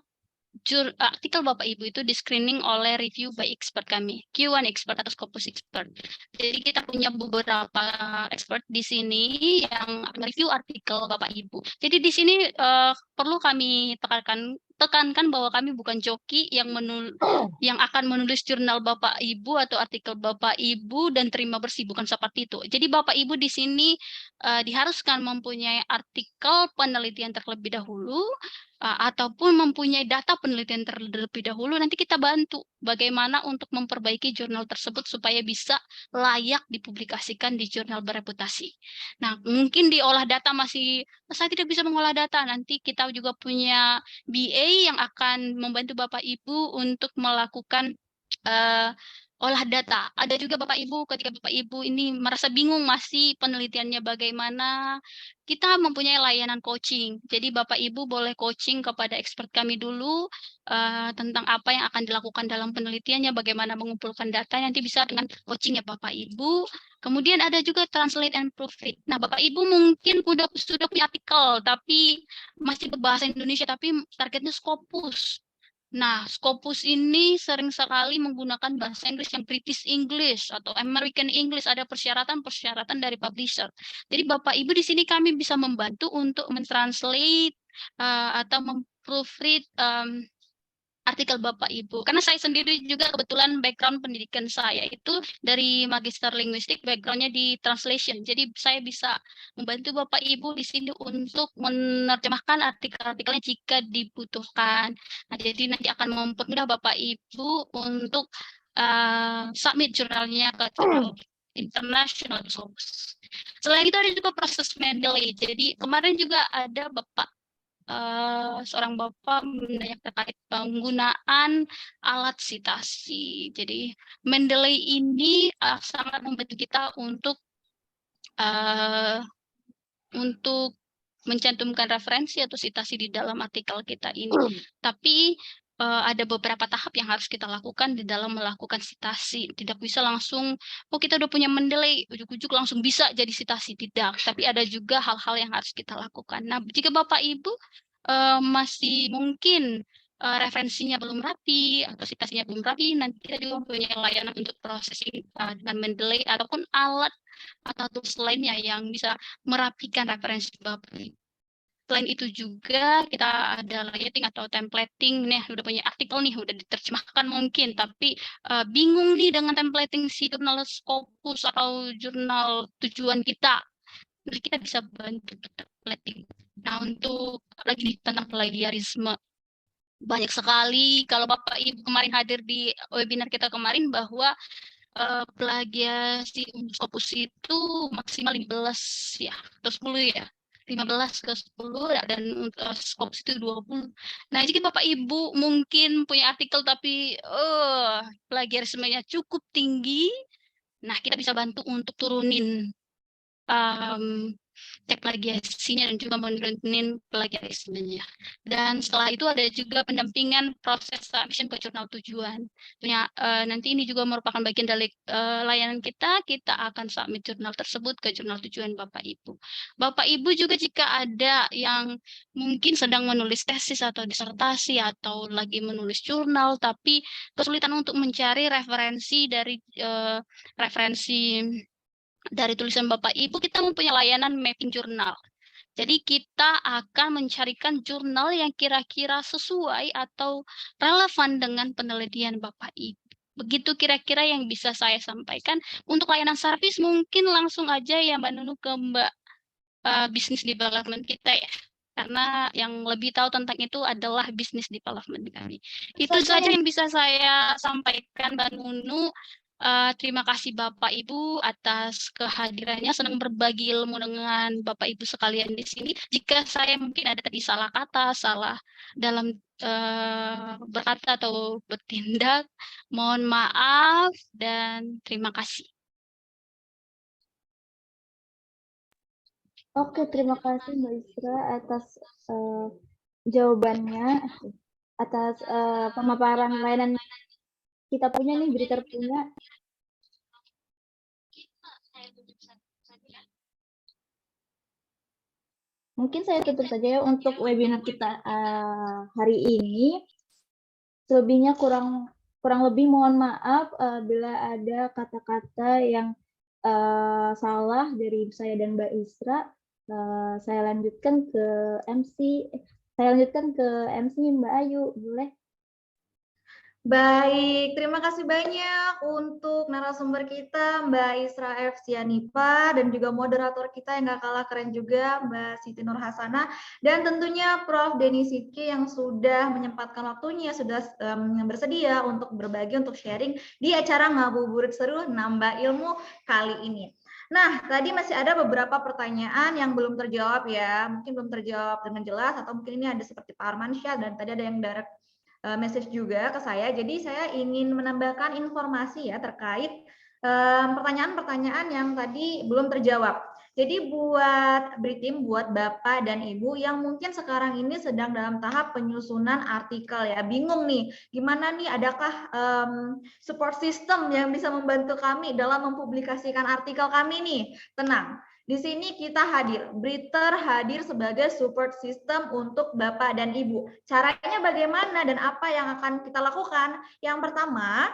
artikel Bapak Ibu itu di screening oleh review by expert kami, Q1 expert atau Scopus expert. Jadi kita punya beberapa expert di sini yang mereview artikel Bapak Ibu. Jadi di sini perlu kami tekankan bahwa kami bukan joki yang akan menulis jurnal Bapak Ibu atau artikel Bapak Ibu dan terima bersih, bukan seperti itu. Jadi Bapak Ibu di sini diharuskan mempunyai artikel penelitian terlebih dahulu ataupun mempunyai data penelitian terlebih dahulu. Nanti kita bantu bagaimana untuk memperbaiki jurnal tersebut supaya bisa layak dipublikasikan di jurnal bereputasi. Nah, mungkin diolah data masih saya tidak bisa mengolah data. Nanti kita juga punya BA yang akan membantu Bapak Ibu untuk melakukan olah data. Ada juga Bapak Ibu, ketika Bapak Ibu ini merasa bingung masih penelitiannya bagaimana, kita mempunyai layanan coaching. Jadi Bapak Ibu boleh coaching kepada expert kami dulu tentang apa yang akan dilakukan dalam penelitiannya, bagaimana mengumpulkan data, nanti bisa dengan coaching ya Bapak Ibu. Kemudian ada juga translate and proofread. Nah, Bapak Ibu mungkin sudah punya artikel, tapi masih berbahasa Indonesia, tapi targetnya Scopus. Nah, Scopus ini sering sekali menggunakan bahasa Inggris yang British English atau American English, ada persyaratan-persyaratan dari publisher. Jadi Bapak Ibu di sini kami bisa membantu untuk mentranslate atau memproofread artikel Bapak Ibu. Karena saya sendiri juga kebetulan background pendidikan saya itu dari magister linguistik, backgroundnya di translation. Jadi saya bisa membantu Bapak Ibu di sini untuk menerjemahkan artikel-artikelnya jika dibutuhkan. Nah, jadi nanti akan mempermudah Bapak Ibu untuk submit jurnalnya ke jurnal international source. Selain itu ada juga proses Mendeley. Jadi kemarin juga ada seorang Bapak menanyakan terkait penggunaan alat sitasi. Jadi Mendeley ini sangat membantu kita untuk mencantumkan referensi atau sitasi di dalam artikel kita ini. Tapi ada beberapa tahap yang harus kita lakukan di dalam melakukan sitasi. Tidak bisa langsung, kita udah punya Mendeley, ujuk-ujuk langsung bisa jadi sitasi. Tidak, tapi ada juga hal-hal yang harus kita lakukan. Nah, jika Bapak Ibu masih mungkin referensinya belum rapi atau sitasinya belum rapi, nanti kita juga punya layanan untuk processing dengan Mendeley ataupun alat atau tools lainnya yang bisa merapikan referensi Bapak Ibu. Selain itu juga kita ada layout atau templating nih, udah punya artikel nih, udah diterjemahkan mungkin, tapi bingung nih dengan templating si jurnal Scopus atau jurnal tujuan kita. Jadi kita bisa bantu templating. Nah, untuk lagi nih tentang plagiarisme, banyak sekali kalau Bapak Ibu kemarin hadir di webinar kita kemarin bahwa plagiasi untuk Scopus itu maksimal 15 ya, atau 10 ya. 15 ke 10 dan Scopus itu 20. Nah, jadi Bapak Ibu mungkin punya artikel tapi plagiarismenya cukup tinggi. Nah, kita bisa bantu untuk turunin cek plagiasinya dan juga menurunin plagiarismenya. Dan setelah itu ada juga pendampingan proses submission ke jurnal tujuan. Nanti ini juga merupakan bagian dari layanan kita akan submit jurnal tersebut ke jurnal tujuan Bapak Ibu. Bapak Ibu juga jika ada yang mungkin sedang menulis tesis atau disertasi atau lagi menulis jurnal tapi kesulitan untuk mencari referensi dari tulisan Bapak Ibu, kita mempunyai layanan mapping jurnal. Jadi kita akan mencarikan jurnal yang kira-kira sesuai atau relevan dengan penelitian Bapak Ibu. Begitu kira-kira yang bisa saya sampaikan. Untuk layanan servis mungkin langsung aja ya Mbak Nunu ke Mbak Business Development kita ya. Karena yang lebih tahu tentang itu adalah Business Development kami. Itu saja yang bisa saya sampaikan Mbak Nunu. Terima kasih Bapak Ibu atas kehadirannya, senang berbagi ilmu dengan Bapak Ibu sekalian di sini. Jika saya mungkin ada tadi salah kata, salah dalam berkata atau bertindak, mohon maaf dan terima kasih. Oke, terima kasih Mbak Isra atas jawabannya, atas pemaparan layanan kita punya nih, Briter punya. Mungkin saya tutup saja ya untuk webinar kita hari ini. Selebihnya kurang lebih mohon maaf bila ada kata-kata yang salah dari saya dan Mbak Isra. Saya lanjutkan ke MC. Saya lanjutkan ke MC Mbak Ayu, boleh? Baik, terima kasih banyak untuk narasumber kita Mbak Isra F. Sianipa dan juga moderator kita yang gak kalah keren juga Mbak Siti Nur Hasanah dan tentunya Prof. Denny Sidki yang sudah menyempatkan waktunya, sudah bersedia untuk berbagi, untuk sharing di acara Ngabuburit Seru Nambah Ilmu kali ini. Nah, tadi masih ada beberapa pertanyaan yang belum terjawab ya, mungkin belum terjawab dengan jelas atau mungkin ini ada seperti Pak Armansyah dan tadi ada yang direct message juga ke saya. Jadi saya ingin menambahkan informasi ya terkait pertanyaan-pertanyaan yang tadi belum terjawab. Jadi buat Britim, buat Bapak dan Ibu yang mungkin sekarang ini sedang dalam tahap penyusunan artikel ya, bingung nih, gimana nih, adakah support system yang bisa membantu kami dalam mempublikasikan artikel kami nih? Tenang. Di sini kita hadir, Briter hadir sebagai support system untuk Bapak dan Ibu. Caranya bagaimana dan apa yang akan kita lakukan? Yang pertama,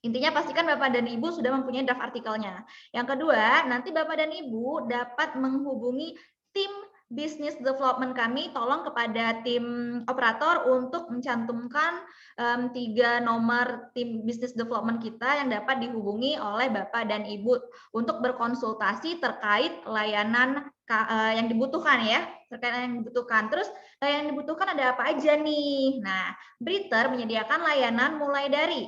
intinya pastikan Bapak dan Ibu sudah mempunyai draft artikelnya. Yang kedua, nanti Bapak dan Ibu dapat menghubungi tim business development kami, tolong kepada tim operator untuk mencantumkan 3 nomor tim business development kita yang dapat dihubungi oleh Bapak dan Ibu untuk berkonsultasi terkait layanan yang dibutuhkan ya, terkait yang dibutuhkan. Terus yang dibutuhkan ada apa aja nih? Nah, Briter menyediakan layanan mulai dari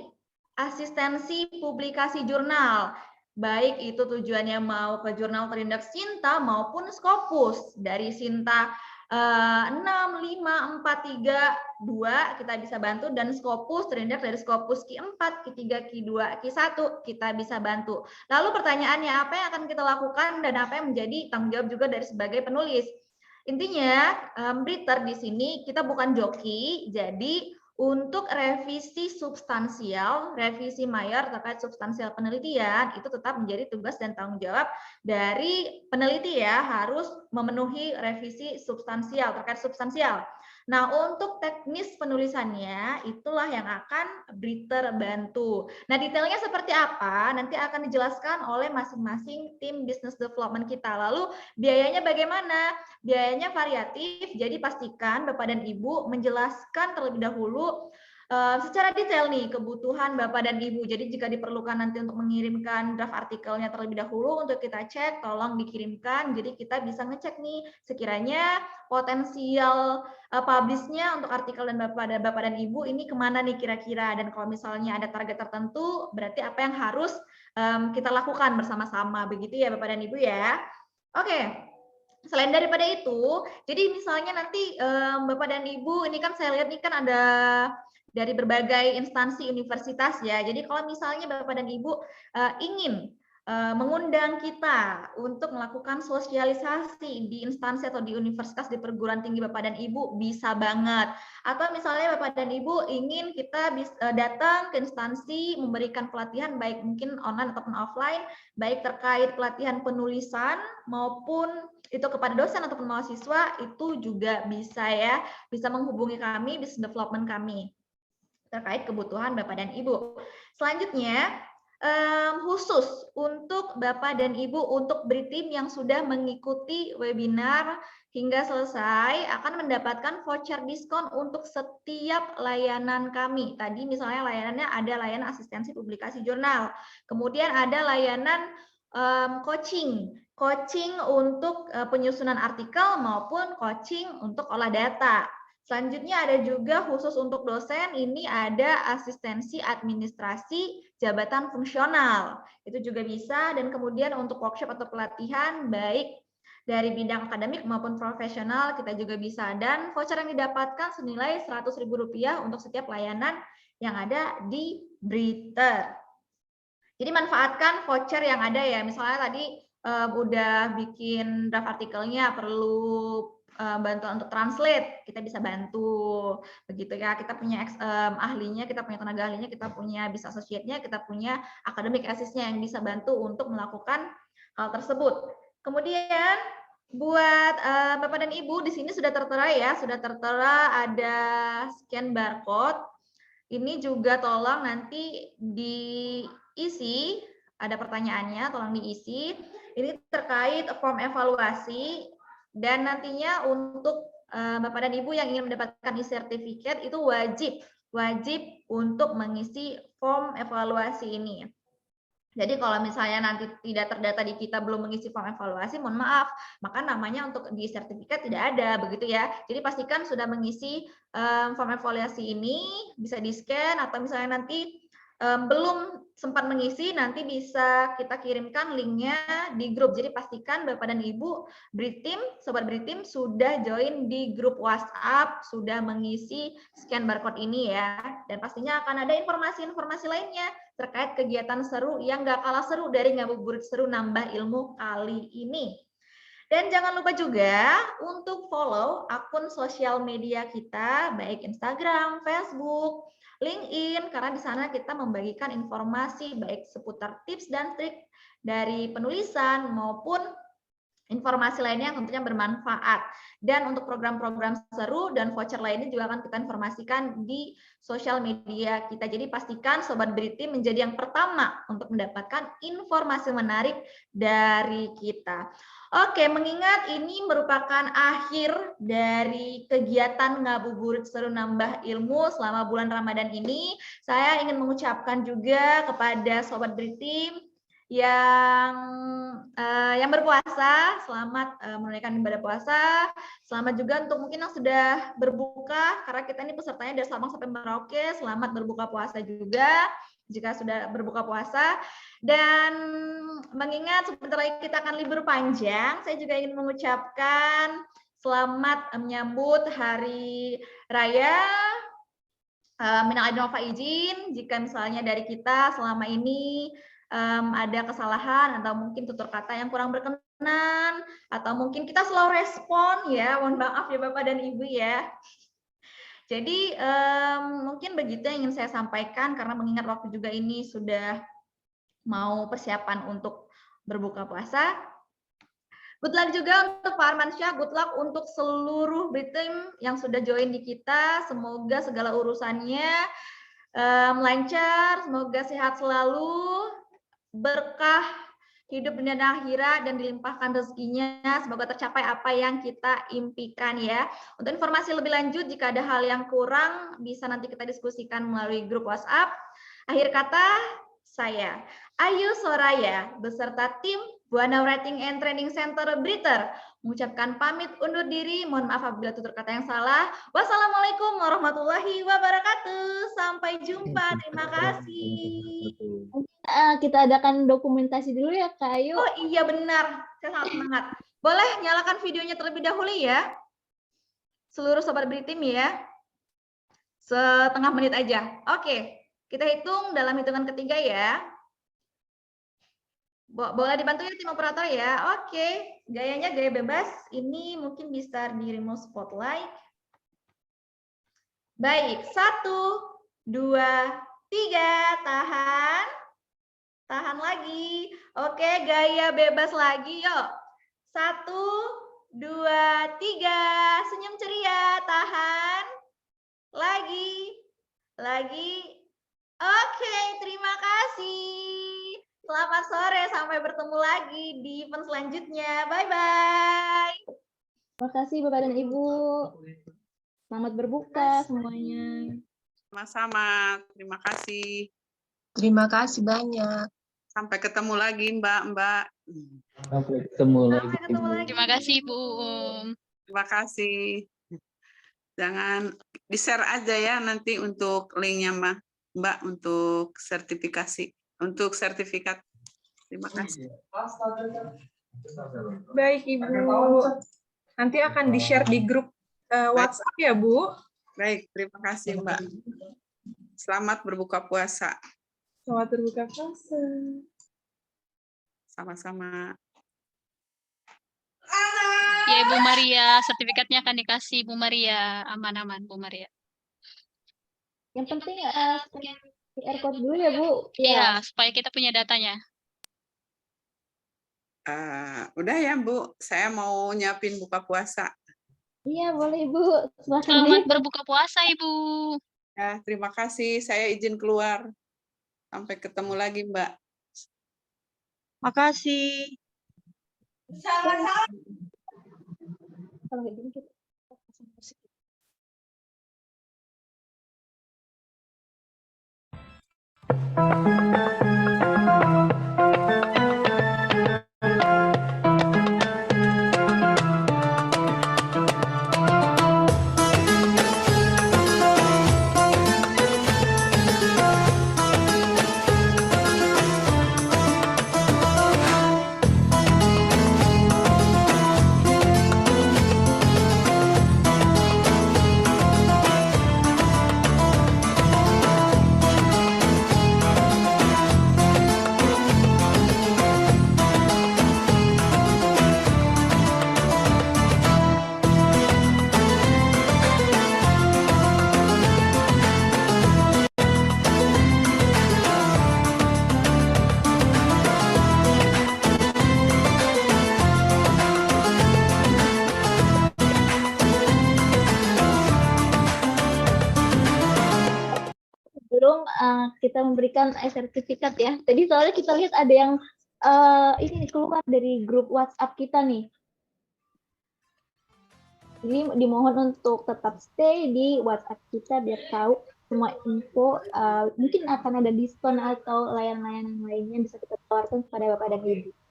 asistensi publikasi jurnal, baik itu tujuannya mau ke jurnal terindak Sinta maupun Scopus. Dari Sinta 6, 5, 4, 3, 2 kita bisa bantu, dan Scopus terindak dari Scopus Q4, Q3, Q2, Q1 kita bisa bantu. Lalu pertanyaannya, apa yang akan kita lakukan dan apa yang menjadi tanggung jawab juga dari sebagai penulis? Intinya Briter di sini kita bukan joki, jadi untuk revisi substansial, revisi mayor terkait substansial penelitian itu tetap menjadi tugas dan tanggung jawab dari peneliti ya, harus memenuhi revisi substansial, terkait substansial. Nah, untuk teknis penulisannya itulah yang akan Briter bantu. Nah, detailnya seperti apa nanti akan dijelaskan oleh masing-masing tim business development kita. Lalu biayanya bagaimana? Biayanya variatif, jadi pastikan Bapak dan Ibu menjelaskan terlebih dahulu secara detail nih kebutuhan Bapak dan Ibu. Jadi jika diperlukan nanti untuk mengirimkan draft artikelnya terlebih dahulu untuk kita cek, tolong dikirimkan. Jadi kita bisa ngecek nih sekiranya potensial publish-nya untuk artikel dan Bapak dan Ibu ini kemana nih kira-kira. Dan kalau misalnya ada target tertentu, berarti apa yang harus kita lakukan bersama-sama. Begitu ya Bapak dan Ibu ya. Oke. Selain daripada itu, jadi misalnya nanti Bapak dan Ibu, ini kan saya lihat nih kan ada dari berbagai instansi universitas ya. Jadi kalau misalnya Bapak dan Ibu ingin mengundang kita untuk melakukan sosialisasi di instansi atau di universitas di perguruan tinggi Bapak dan Ibu, bisa banget. Atau misalnya Bapak dan Ibu ingin kita datang ke instansi memberikan pelatihan baik mungkin online ataupun offline, baik terkait pelatihan penulisan maupun itu kepada dosen ataupun mahasiswa, itu juga bisa ya, bisa menghubungi kami, business development kami terkait kebutuhan Bapak dan Ibu. Selanjutnya, khusus untuk Bapak dan Ibu, untuk Britim yang sudah mengikuti webinar hingga selesai akan mendapatkan voucher diskon untuk setiap layanan kami. Tadi misalnya layanannya ada layanan asistensi publikasi jurnal, kemudian ada layanan coaching untuk penyusunan artikel maupun coaching untuk olah data. Selanjutnya ada juga khusus untuk dosen, ini ada asistensi administrasi jabatan fungsional. Itu juga bisa, dan kemudian untuk workshop atau pelatihan baik dari bidang akademik maupun profesional kita juga bisa. Dan voucher yang didapatkan senilai Rp100.000 untuk setiap layanan yang ada di Briter. Jadi manfaatkan voucher yang ada ya, misalnya tadi udah bikin draft artikelnya perlu bantuan untuk translate, kita bisa bantu begitu ya. Kita punya ahlinya, kita punya tenaga ahlinya, kita punya business associate-nya, kita punya academic assist-nya yang bisa bantu untuk melakukan hal tersebut. Kemudian buat Bapak dan Ibu di sini sudah tertera ya, sudah tertera ada scan barcode. Ini juga tolong nanti diisi, ada pertanyaannya, tolong diisi. Ini terkait form evaluasi. Dan nantinya untuk Bapak dan Ibu yang ingin mendapatkan e-certificate itu wajib untuk mengisi form evaluasi ini. Jadi kalau misalnya nanti tidak terdata di kita belum mengisi form evaluasi, mohon maaf, maka namanya untuk di sertifikat tidak ada, begitu ya. Jadi pastikan sudah mengisi form evaluasi ini, bisa di-scan atau misalnya nanti belum sempat mengisi, nanti bisa kita kirimkan linknya di grup. Jadi pastikan Bapak dan Ibu Britim, Sobat Britim sudah join di grup WhatsApp, sudah mengisi scan barcode ini ya. Dan pastinya akan ada informasi-informasi lainnya terkait kegiatan seru yang gak kalah seru dari Ngabuburit Seru Nambah Ilmu kali ini. Dan jangan lupa juga untuk follow akun sosial media kita, baik Instagram, Facebook, LinkedIn, karena di sana kita membagikan informasi baik seputar tips dan trik dari penulisan maupun informasi lainnya yang tentunya bermanfaat. Dan untuk program-program seru dan voucher lainnya juga akan kita informasikan di sosial media kita. Jadi pastikan Sobat Britim menjadi yang pertama untuk mendapatkan informasi menarik dari kita. Oke, mengingat ini merupakan akhir dari kegiatan Ngabuburit Seru Nambah Ilmu selama bulan Ramadan ini, saya ingin mengucapkan juga kepada Sobat Britim yang berpuasa, selamat menunaikan ibadah puasa. Selamat juga untuk mungkin yang sudah berbuka, karena kita ini pesertanya dari Sabang sampai Merauke. Selamat berbuka puasa juga jika sudah berbuka puasa. Dan mengingat sebentar lagi kita akan libur panjang, saya juga ingin mengucapkan selamat menyambut Hari Raya Minal Aidin wal Faizin. Jika misalnya dari kita selama ini ada kesalahan atau mungkin tutur kata yang kurang berkenan atau mungkin kita slow respon ya, mohon maaf ya Bapak dan Ibu ya. Jadi mungkin begitu yang ingin saya sampaikan, karena mengingat waktu juga ini sudah mau persiapan untuk berbuka puasa. Good luck juga untuk Pak Armansyah, good luck untuk seluruh Britim yang sudah join di kita. Semoga segala urusannya lancar, semoga sehat selalu, berkah hidup dunia dan akhirat, dan dilimpahkan rezekinya. Semoga tercapai apa yang kita impikan ya. Untuk informasi lebih lanjut, jika ada hal yang kurang, bisa nanti kita diskusikan melalui grup WhatsApp. Akhir kata, saya Ayu Soraya beserta tim Buana Writing and Training Center Briter mengucapkan pamit undur diri. Mohon maaf apabila tutur kata yang salah. Wassalamualaikum warahmatullahi wabarakatuh. Sampai jumpa. Terima kasih. Kita adakan dokumentasi dulu ya, Kak Ayu. Oh iya benar. Saya sangat semangat. Boleh nyalakan videonya terlebih dahulu ya. Seluruh sobat Britim ya. Setengah menit aja. Oke. Kita hitung dalam hitungan ketiga ya. Boleh dibantu ya tim operator ya. Oke, gayanya gaya bebas. Ini mungkin bisa di remove spotlight. Baik, 1, 2, 3, tahan. Tahan lagi. Oke, gaya bebas lagi yuk. 1, 2, 3. Senyum ceria, tahan. Lagi. Oke, terima kasih. Selamat sore, sampai bertemu lagi di event selanjutnya. Bye-bye. Terima kasih Bapak dan Ibu. Selamat berbuka semuanya. Sama-sama. Terima kasih. Terima kasih banyak. Sampai ketemu lagi, Mbak. Sampai ketemu lagi. Terima kasih, Bu. Terima kasih. Jangan di-share aja ya nanti untuk linknya, Mbak, untuk sertifikasi. Untuk sertifikat. Terima kasih. Baik, Ibu. Nanti akan di-share di grup WhatsApp ya, Bu? Baik, terima kasih, Mbak. Selamat berbuka puasa. Selamat berbuka puasa. Sama-sama. Ya, Ibu Maria, sertifikatnya akan dikasih Bu Maria. Aman-aman, Bu Maria. Yang penting QR code dulu ya, Bu. Iya, supaya kita punya datanya. Udah ya, Bu. Saya mau nyiapin buka puasa. Iya, boleh, Bu. Selamat berbuka puasa, Ibu. Ya, terima kasih. Saya izin keluar. Sampai ketemu lagi, Mbak. Makasih. Kalau nggak gini kita pasang musik. Belum kita memberikan sertifikat ya. Tadi soalnya kita lihat ada yang ini keluar dari grup WhatsApp kita nih. Jadi dimohon untuk tetap stay di WhatsApp kita biar tahu semua info. Mungkin akan ada diskon atau layanan-layanan lainnya bisa kita tawarkan kepada Bapak dan Ibu.